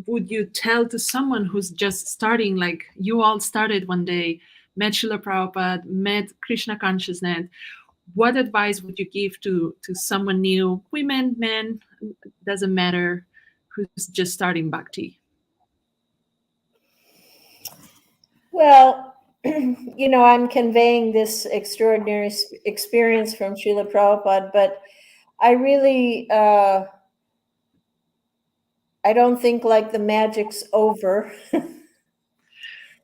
S2: would you tell to someone who's just starting, like you all started one day, met Srila Prabhupada, met Krishna consciousness? What advice would you give to someone new, women, men, doesn't matter, who's just starting bhakti?
S3: Well, I'm conveying this extraordinary experience from Srila Prabhupada, but I really, I don't think like the magic's over.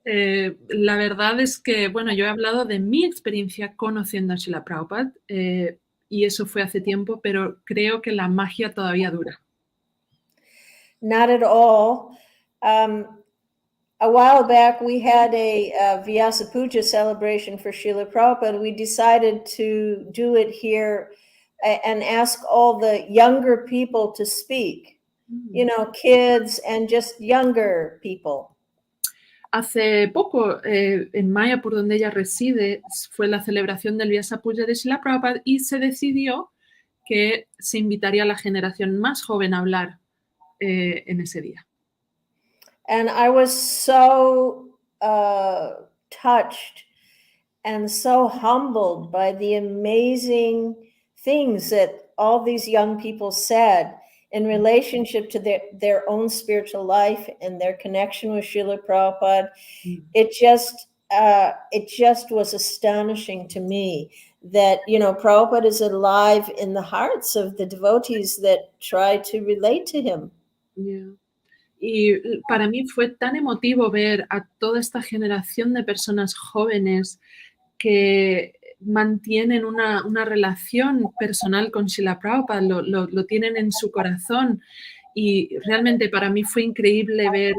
S2: La verdad es que, bueno, yo he hablado de mi experiencia conociendo a Srila Prabhupada y eso fue hace tiempo, pero creo que la magia todavía dura.
S3: Not at all. A while back, we had a Vyasa Puja celebration for Srila Prabhupada. We decided to do it here and ask all the younger people to speak, kids and just younger people.
S2: Hace poco, en Maya, por donde ella reside, fue la celebración del Vyasa Puja de Srila Prabhupada y se decidió que se invitaría a la generación más joven a hablar en ese día.
S3: And I was so touched and so humbled by the amazing things that all these young people said in relationship to their own spiritual life and their connection with Srila Prabhupada. It just was astonishing to me that, Prabhupada is alive in the hearts of the devotees that try to relate to him.
S2: Yeah. Y para mí fue tan emotivo ver a toda esta generación de personas jóvenes que mantienen una relación personal con Srila Prabhupada, lo tienen en su corazón, y realmente para mí fue increíble ver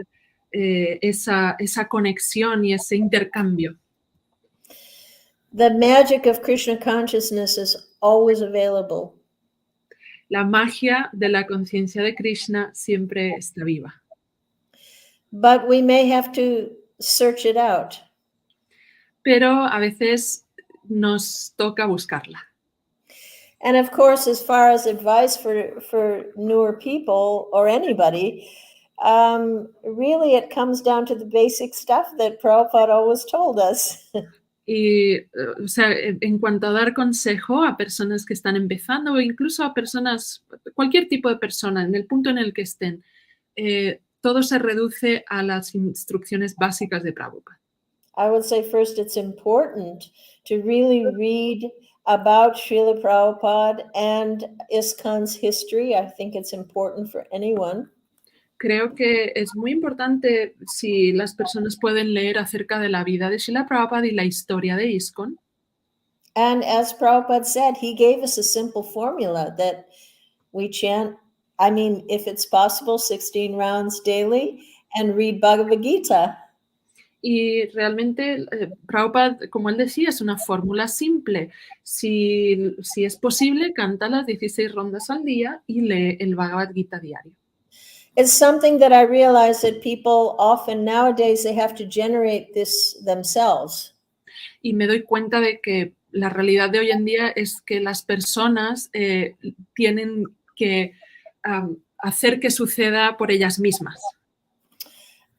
S2: esa conexión y ese intercambio.
S3: The magic of Krishna consciousness is always available.
S2: La magia de la conciencia de Krishna siempre está viva.
S3: But we may have to search it out.
S2: Pero a veces nos toca buscarla.
S3: And of course, as far as advice for newer people or anybody, really it comes down to the basic stuff that Prabhupada always told us.
S2: Y, o sea, en cuanto a dar consejo a personas que están empezando o incluso a personas, cualquier tipo de persona, en el punto en el que estén, todo se reduce a las instrucciones básicas de Prabhupada.
S3: I would say first it's important to really read about Srila Prabhupada and ISKCON's history. I think it's important for anyone.
S2: Creo que es muy importante si las personas pueden leer acerca de la vida de Srila Prabhupada y la historia de ISKCON.
S3: And as Prabhupada said, he gave us a simple formula that we chant, I mean, if it's possible, 16 rounds daily and read Bhagavad Gita.
S2: Y realmente, Prabhupada, como él decía, es una fórmula simple. Si es posible, canta las 16 rondas al día y lee el Bhagavad Gita diario.
S3: It's something that I realize that people often nowadays, they have to generate this themselves.
S2: Y me doy cuenta de que la realidad de hoy en día es que las personas tienen que hacer que suceda por ellas mismas.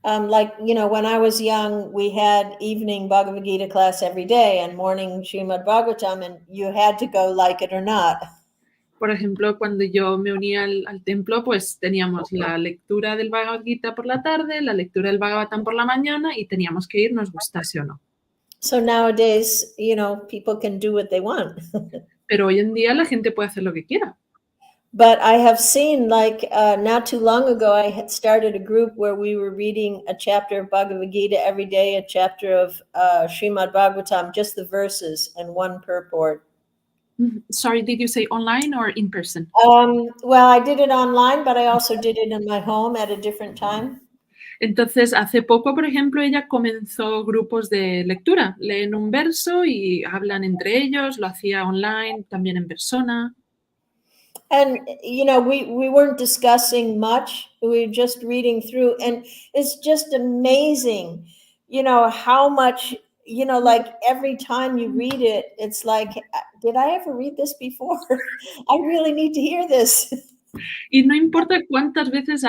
S3: Like, when I was young, we had evening Bhagavad Gita class every day and morning Srimad Bhagavatam, and you had to go like it or not.
S2: Por ejemplo, cuando yo me unía al templo, pues teníamos la lectura del Bhagavad Gita por la tarde, la lectura del Bhagavatam por la mañana y teníamos que ir, nos gustase o no.
S3: So nowadays, people can do what they want.
S2: Pero hoy en día la gente puede hacer lo que quiera.
S3: But I have seen, like, not too long ago, I had started a group where we were reading a chapter of Bhagavad Gita every day, a chapter of Srimad Bhagavatam, just the verses and one purport.
S2: Sorry, did you say online or in person?
S3: Well, I did it online, but I also did it in my home at a different time.
S2: Entonces, hace poco, por ejemplo, ella comenzó grupos de lectura. Leen un verso y hablan entre ellos, lo hacía online, también en persona.
S3: And, we weren't discussing much. We were just reading through. And it's just amazing, how much, like every time you read it, it's like, did I ever read this before? I really need to hear this.
S2: Y no importa cuántas veces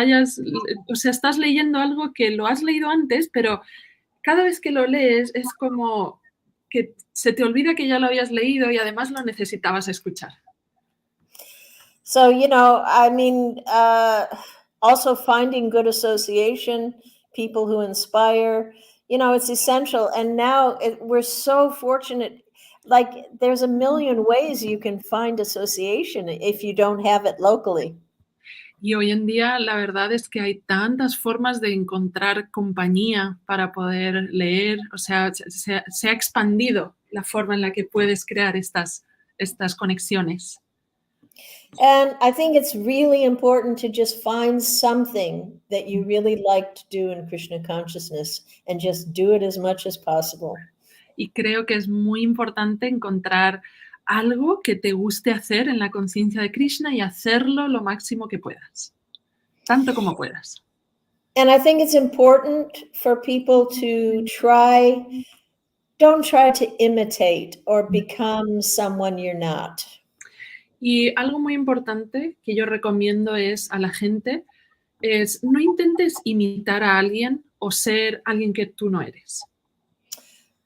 S2: estás leyendo algo que lo has leído antes, pero cada vez que lo lees es como que se te olvida que ya lo habías leído y además lo necesitabas escuchar.
S3: So, also finding good association, people who inspire, it's essential. And now we're so fortunate. Like, there's a million ways you can find association if you don't have it locally.
S2: Y hoy en día la verdad es que hay tantas formas de encontrar compañía para poder leer. O sea, se ha expandido la forma en la que puedes crear estas conexiones.
S3: And I think it's really important to just find something that you really like to do in Krishna consciousness and just do it as much as possible.
S2: Y creo que es muy importante encontrar algo que te guste hacer en la conciencia de Krishna y hacerlo lo máximo que puedas, tanto como puedas.
S3: And I think it's important for people to don't try to imitate or become someone you're not.
S2: Y algo muy importante que yo recomiendo es a la gente es no intentes imitar a alguien o ser alguien que tú no eres.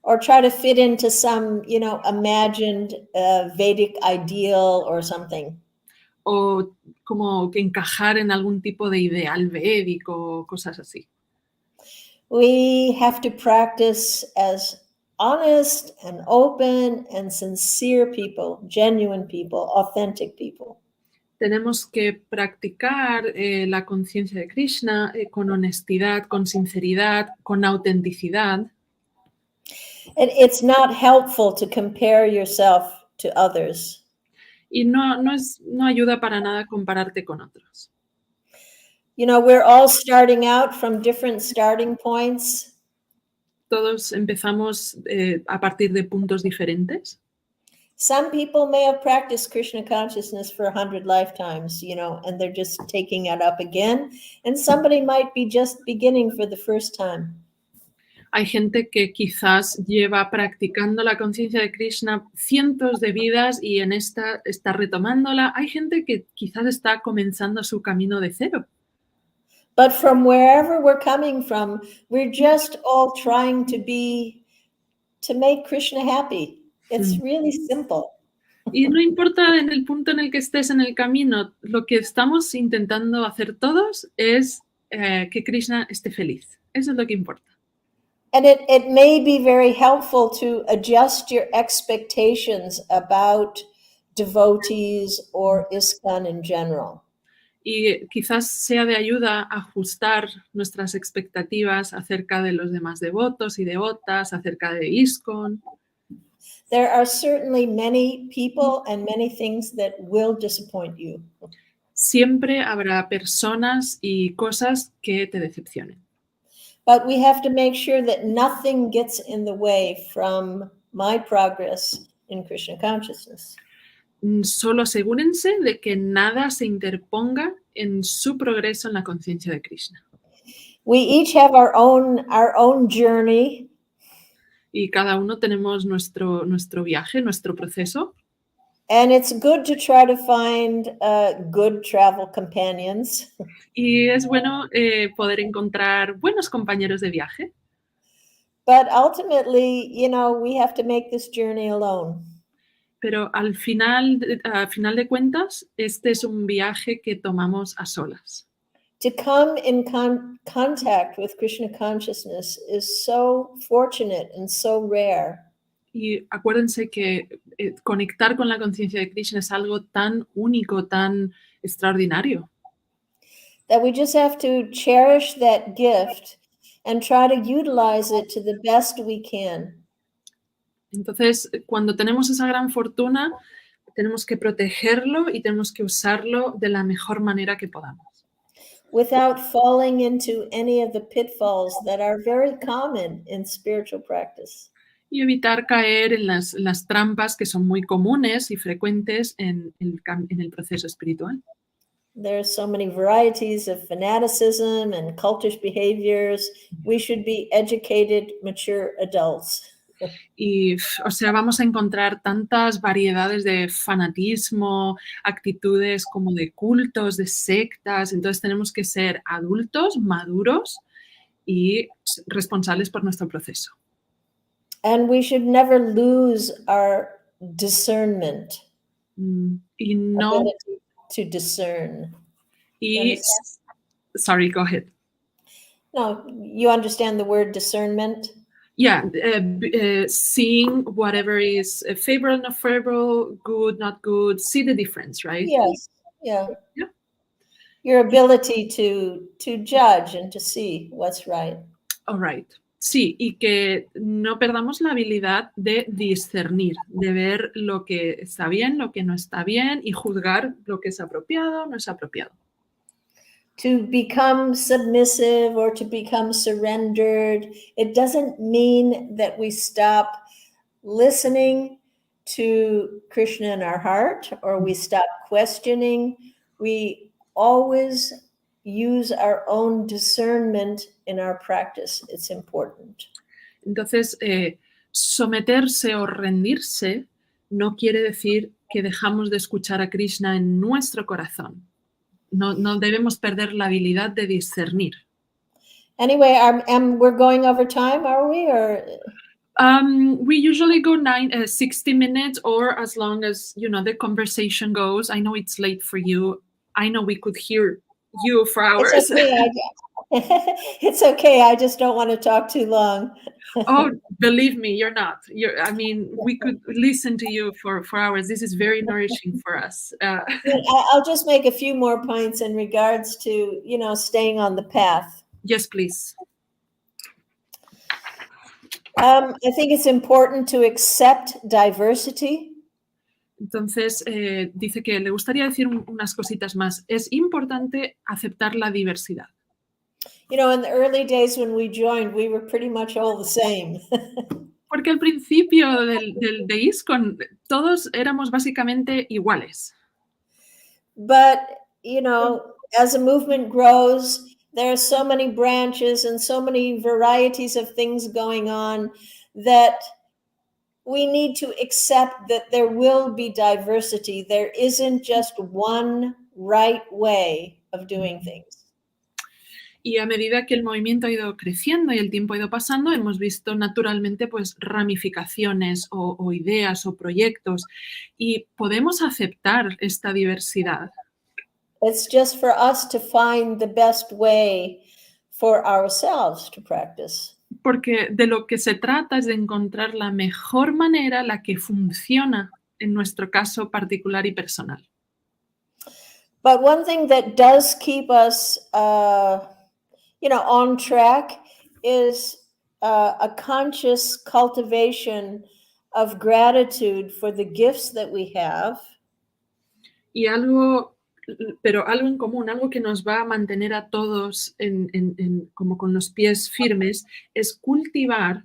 S3: Or try to fit into some, imagined Vedic ideal or something.
S2: O como que encajar en algún tipo de ideal védico o cosas así.
S3: We have to practice as honest and open and sincere people, genuine people, authentic people.
S2: Tenemos que practicar la conciencia de Krishna con honestidad, con sinceridad, con autenticidad.
S3: And it's not helpful to compare yourself to others.
S2: Y no ayuda para nada compararte con otros.
S3: You know, we're all starting out from different starting points.
S2: Todos empezamos a partir de puntos diferentes.
S3: Some people may have practiced Krishna consciousness for 100 lifetimes, you know, and they're just taking it up again. And somebody might be just beginning for the first time.
S2: Hay gente que quizás lleva practicando la conciencia de Krishna cientos de vidas y en esta está retomándola. Hay gente que quizás está comenzando su camino de cero.
S3: But from wherever we're coming from, we're just all trying to make Krishna happy. It's really simple.
S2: Y no importa en el punto en el que estés en el camino, lo que estamos intentando hacer todos es que Krishna esté feliz. Eso es lo que importa.
S3: And it may be very helpful to adjust your expectations about devotees or ISKCON in general.
S2: Y quizás sea de ayuda ajustar nuestras expectativas acerca de los demás devotos y devotas, acerca de ISKCON.
S3: There are certainly many people and many things that will disappoint you.
S2: Siempre habrá personas y cosas que te decepcionen.
S3: But we have to make sure that nothing gets in the way from my progress in Krishna consciousness.
S2: Solo asegúrense de que nada se interponga en su progreso en la conciencia de Krishna.
S3: We each have our own journey.
S2: Y cada uno tenemos nuestro viaje, nuestro proceso.
S3: And it's good to try to find good travel companions.
S2: Y es bueno poder encontrar buenos compañeros de viaje.
S3: But ultimately, you know, we have to make this journey alone.
S2: Pero al final de cuentas, este es un viaje que tomamos a solas.
S3: To come in contact with Krishna consciousness is so fortunate and so rare.
S2: Y acuérdense que conectar con la conciencia de Krishna es algo tan único, tan extraordinario.
S3: That we just have to cherish that gift and try to utilize it to the best we can.
S2: Entonces, cuando tenemos esa gran fortuna, tenemos que protegerlo y tenemos que usarlo de la mejor manera que podamos.
S3: Without falling into any of the pitfalls that are very common in spiritual practice.
S2: Y evitar caer en las trampas que son muy comunes y frecuentes en el proceso espiritual.
S3: There are so many varieties of fanaticism and cultish behaviors. We should be educated, mature adults.
S2: Y, o sea, vamos a encontrar tantas variedades de fanatismo, actitudes como de cultos, de sectas. Entonces tenemos que ser adultos, maduros y responsables por nuestro proceso.
S3: And we should never lose our discernment.
S2: Y no...
S3: Ability to discern.
S2: Sorry, go ahead.
S3: No, you understand the word discernment?
S2: Yeah, seeing whatever is favorable, not favorable, good, not good, see the difference, right?
S3: Yes, yeah. Your ability to judge and to see what's right.
S2: All right. Sí, y que no perdamos la habilidad de discernir, de ver lo que está bien, lo que no está bien y juzgar lo que es apropiado, no es apropiado.
S3: To become submissive or to become surrendered, it doesn't mean that we stop listening to Krishna in our heart or we stop questioning. We always use our own discernment in our practice. It's important.
S2: Entonces, someterse o rendirse no quiere decir que dejamos de escuchar a Krishna en nuestro corazón. No debemos perder la habilidad de discernir.
S3: Anyway, we're going over time, are we? Or
S2: we usually go 60 minutes or as long as, you know, the conversation goes. I know it's late for you. I know we could hear you for hours.
S3: It's okay. It's okay. I just don't want to talk too long.
S2: Oh, believe me, you're not. I mean, we could listen to you for hours. This is very nourishing for us.
S3: I'll just make a few more points in regards to, staying on the path.
S2: Yes, please.
S3: I think it's important to accept diversity.
S2: Entonces, dice que le gustaría decir unas cositas más. Es importante aceptar la diversidad.
S3: In the early days when we joined, we were pretty much all the same.
S2: Porque al principio de ISKCON todos éramos básicamente iguales.
S3: But, as a movement grows, there are so many branches and so many varieties of things going on that we need to accept that there will be diversity. There isn't just one right way of doing things.
S2: Y a medida que el movimiento ha ido creciendo y el tiempo ha ido pasando, hemos visto naturalmente pues ramificaciones o ideas o proyectos y podemos aceptar esta diversidad.
S3: It's just for us to find the best way for ourselves to practice.
S2: Porque de lo que se trata es de encontrar la mejor manera, la que funciona en nuestro caso particular y personal.
S3: But one thing that does keep us, on track is a conscious cultivation of gratitude for the gifts that we have.
S2: Y algo en común, algo que nos va a mantener a todos como con los pies firmes, es cultivar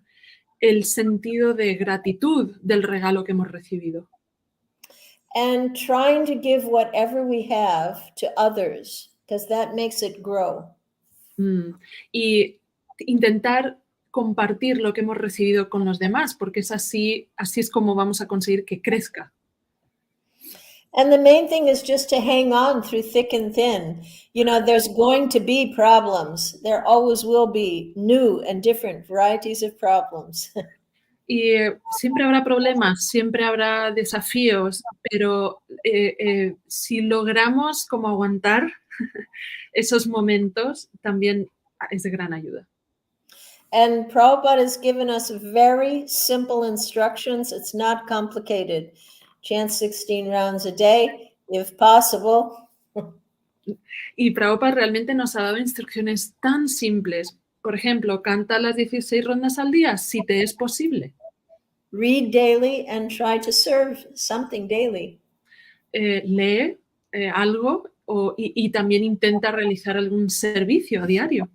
S2: el sentido de gratitud del regalo que hemos recibido.
S3: And trying to give whatever we have to others, because that makes it grow.
S2: Y intentar compartir lo que hemos recibido con los demás, porque es así es como vamos a conseguir que crezca.
S3: And the main thing is just to hang on through thick and thin. There's going to be problems. There always will be new and different varieties of problems.
S2: Y siempre habrá problemas, siempre habrá desafíos, pero si logramos como aguantar esos momentos, también es de gran ayuda.
S3: And Prabhupada has given us very simple instructions. It's not complicated. Chant 16 rounds a day, if possible.
S2: Y Prabhupada realmente nos ha dado instrucciones tan simples. Por ejemplo, canta las 16 rondas al día, si te es posible.
S3: Read daily and try to serve something daily.
S2: Lee algo y también intenta realizar algún servicio a diario.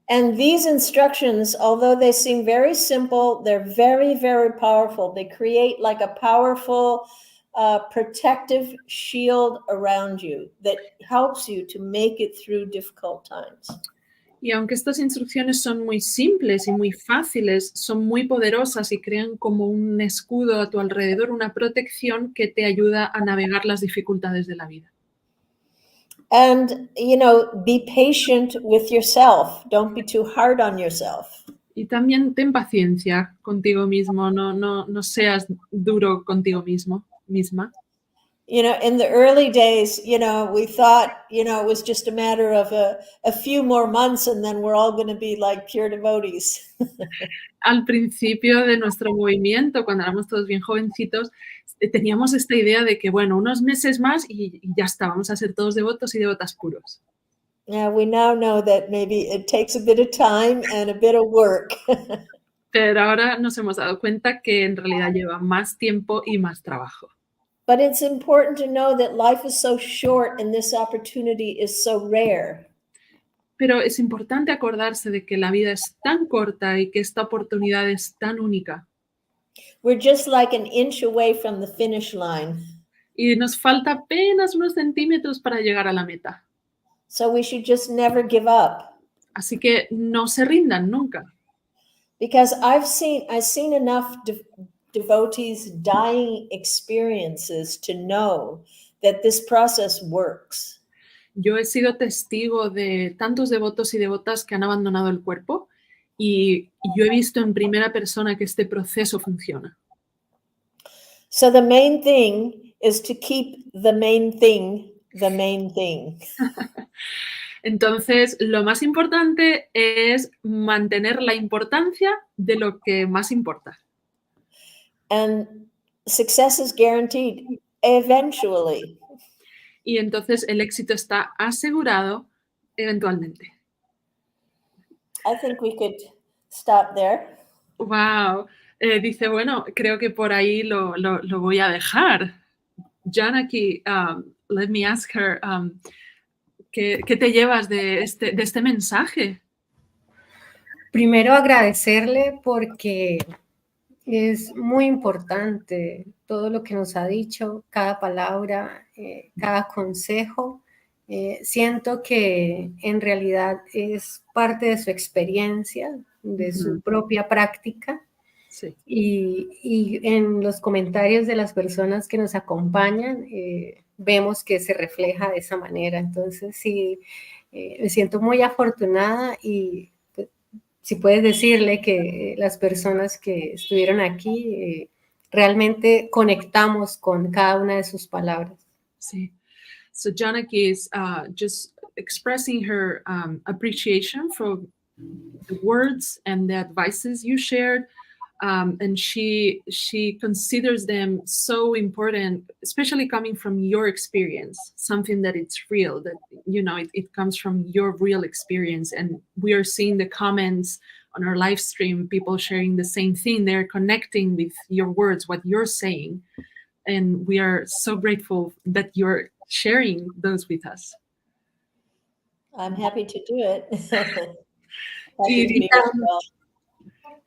S3: And these instructions, although they seem very simple, they're very, very powerful. They create like a powerful protective shield around you that helps you to make it through difficult times.
S2: Y aunque estas instrucciones son muy simples y muy fáciles, son muy poderosas y crean como un escudo a tu alrededor, una protección que te ayuda a navegar las dificultades de la vida.
S3: And, be patient with yourself. Don't be too hard on yourself.
S2: Y también ten paciencia contigo mismo, no seas duro contigo misma.
S3: In the early days, we thought, it was just a matter of a few more months and then we're all going to be like pure devotees.
S2: Al principio de nuestro movimiento, cuando éramos todos bien jovencitos, teníamos esta idea de que, bueno, unos meses más y ya está, vamos a ser todos devotos y devotas puros.
S3: Yeah, we now know that maybe it takes a bit of time and a bit of work.
S2: Pero ahora nos hemos dado cuenta que en realidad lleva más tiempo y más trabajo.
S3: But it's important to know that life is so short and this opportunity is so rare.
S2: Pero es importante acordarse de que la vida es tan corta y que esta oportunidad es tan única.
S3: We're just like an inch away from the finish line.
S2: Y nos falta apenas unos centímetros para llegar a la meta.
S3: So we should just never give up.
S2: Así que no se rindan nunca.
S3: Because I've seen enough devotees' dying experiences to know that this process works.
S2: Yo he sido testigo de tantos devotos y devotas que han abandonado el cuerpo y yo he visto en primera persona que este proceso funciona.
S3: So the main thing is to keep the main thing the main thing.
S2: Entonces, lo más importante es mantener la importancia de lo que más importa.
S3: And success is guaranteed eventually.
S2: Y entonces el éxito está asegurado eventualmente.
S3: I think we could stop there.
S2: Wow. Dice, bueno, creo que por ahí lo voy a dejar. Janaki, let me ask her, ¿qué te llevas de este mensaje?
S1: Primero agradecerle porque es muy importante todo lo que nos ha dicho, cada palabra, cada consejo. Siento que en realidad es parte de su experiencia, de su propia práctica.
S2: Sí.
S1: Y en los comentarios de las personas que nos acompañan, vemos que se refleja de esa manera. Entonces, sí, me siento muy afortunada y pues, si puedes decirle que las personas que estuvieron aquí realmente conectamos con cada una de sus palabras.
S2: Sí. So Janaki is just expressing her appreciation for the words and the advices you shared. And she considers them so important, especially coming from your experience, something that it's real, that, you know, it comes from your real experience. And we are seeing the comments on our live stream, people sharing the same thing. They're connecting with your words, what you're saying. And we are so grateful that you're sharing those with us.
S3: I'm happy to do it.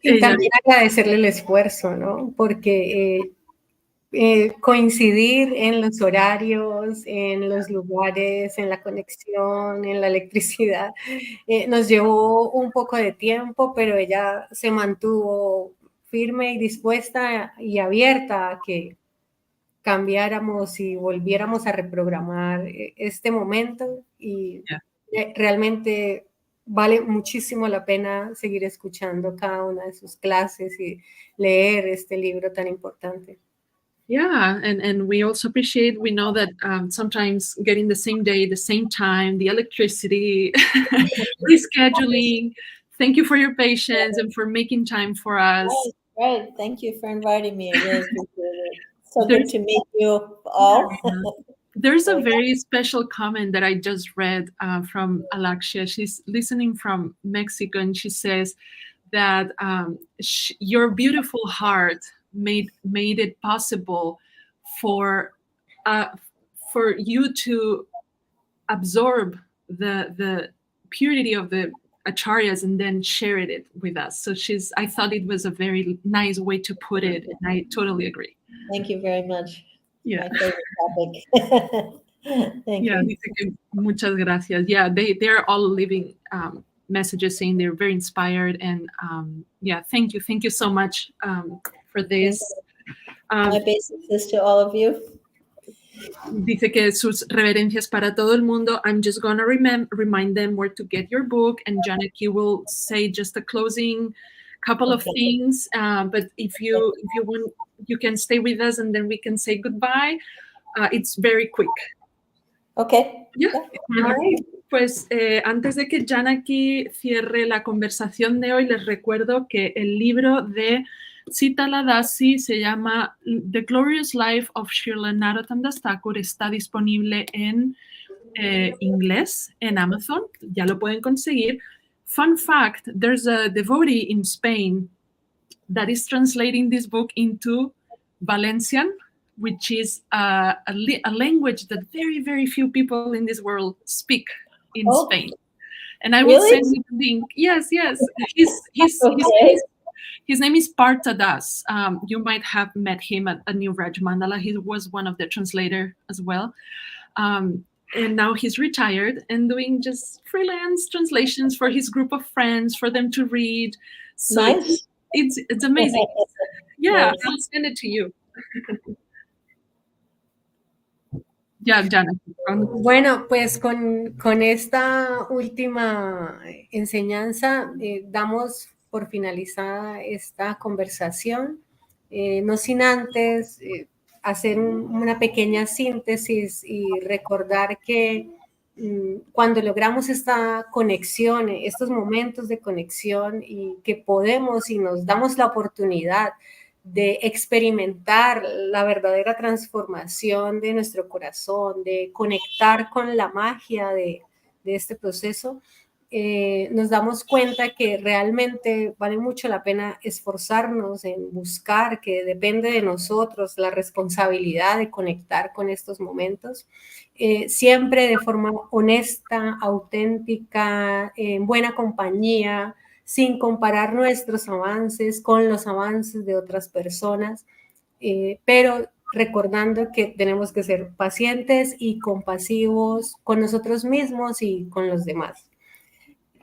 S1: Y también agradecerle el esfuerzo, ¿no? Porque coincidir en los horarios, en los lugares, en la conexión, en la electricidad, nos llevó un poco de tiempo, pero ella se mantuvo firme y dispuesta y abierta a que cambiáramos y volviéramos a reprogramar este momento y realmente vale muchísimo la pena seguir escuchando cada una de sus clases y leer este libro tan importante.
S2: Yeah, and we also appreciate, we know that sometimes getting the same day, the same time, the electricity, rescheduling. Thank you for your patience and for making time for us.
S3: Right. Thank you for inviting me. I really appreciate it. So good to meet you all.
S2: There's a very special comment that I just read from Alexia. She's listening from Mexico, and she says that your beautiful heart made it possible for you to absorb the purity of the Acharyas and then share it with us. So I thought it was a very nice way to put it, and I totally agree.
S3: Thank you very much.
S2: Yeah.
S3: My favorite topic. Thank you.
S2: Muchas gracias. Yeah, they're all living messages saying they're very inspired, and thank you so much for this.
S3: My basics is to all of you.
S2: Dice que sus reverencias para todo el mundo. I'm just going to remind them where to get your book, and Janaki will say just a closing couple of things, but if you want, you can stay with us and then we can say goodbye. It's very quick.
S3: Okay.
S2: Yeah. Pues antes de que Janaki cierre la conversación de hoy, les recuerdo que el libro de Sitala Dasi se llama The Glorious Life of Srila Narottama Dasa Thakura. Está disponible en inglés en Amazon. Ya lo pueden conseguir. Fun fact, there's a devotee in Spain that is translating this book into Valencian, which is a language that very, very few people in this world speak in Spain. And I will send you the link. Yes. His name is Partha. You might have met him at New Raj Mandala. He was one of the translators as well. And now he's retired and doing just freelance translations for his group of friends, for them to read. So
S3: nice.
S2: It's amazing. Yeah, nice. I'll send it to you. Ya, Jana.
S1: Bueno, pues con esta última enseñanza damos por finalizada esta conversación, no sin antes hacer una pequeña síntesis y recordar que cuando logramos esta conexión, estos momentos de conexión y que podemos y nos damos la oportunidad de experimentar la verdadera transformación de nuestro corazón, de conectar con la magia de este proceso, nos damos cuenta que realmente vale mucho la pena esforzarnos en buscar, que depende de nosotros la responsabilidad de conectar con estos momentos, siempre de forma honesta, auténtica, en buena compañía, sin comparar nuestros avances con los avances de otras personas, pero recordando que tenemos que ser pacientes y compasivos con nosotros mismos y con los demás.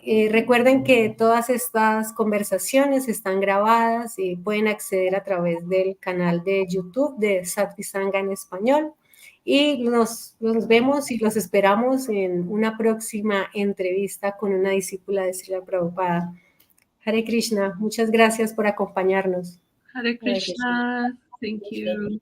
S1: Recuerden que todas estas conversaciones están grabadas y pueden acceder a través del canal de YouTube de Satsanga en español. Y nos vemos y los esperamos en una próxima entrevista con una discípula de Srila Prabhupada. Hare Krishna, muchas gracias por acompañarnos.
S2: Hare Krishna, thank you.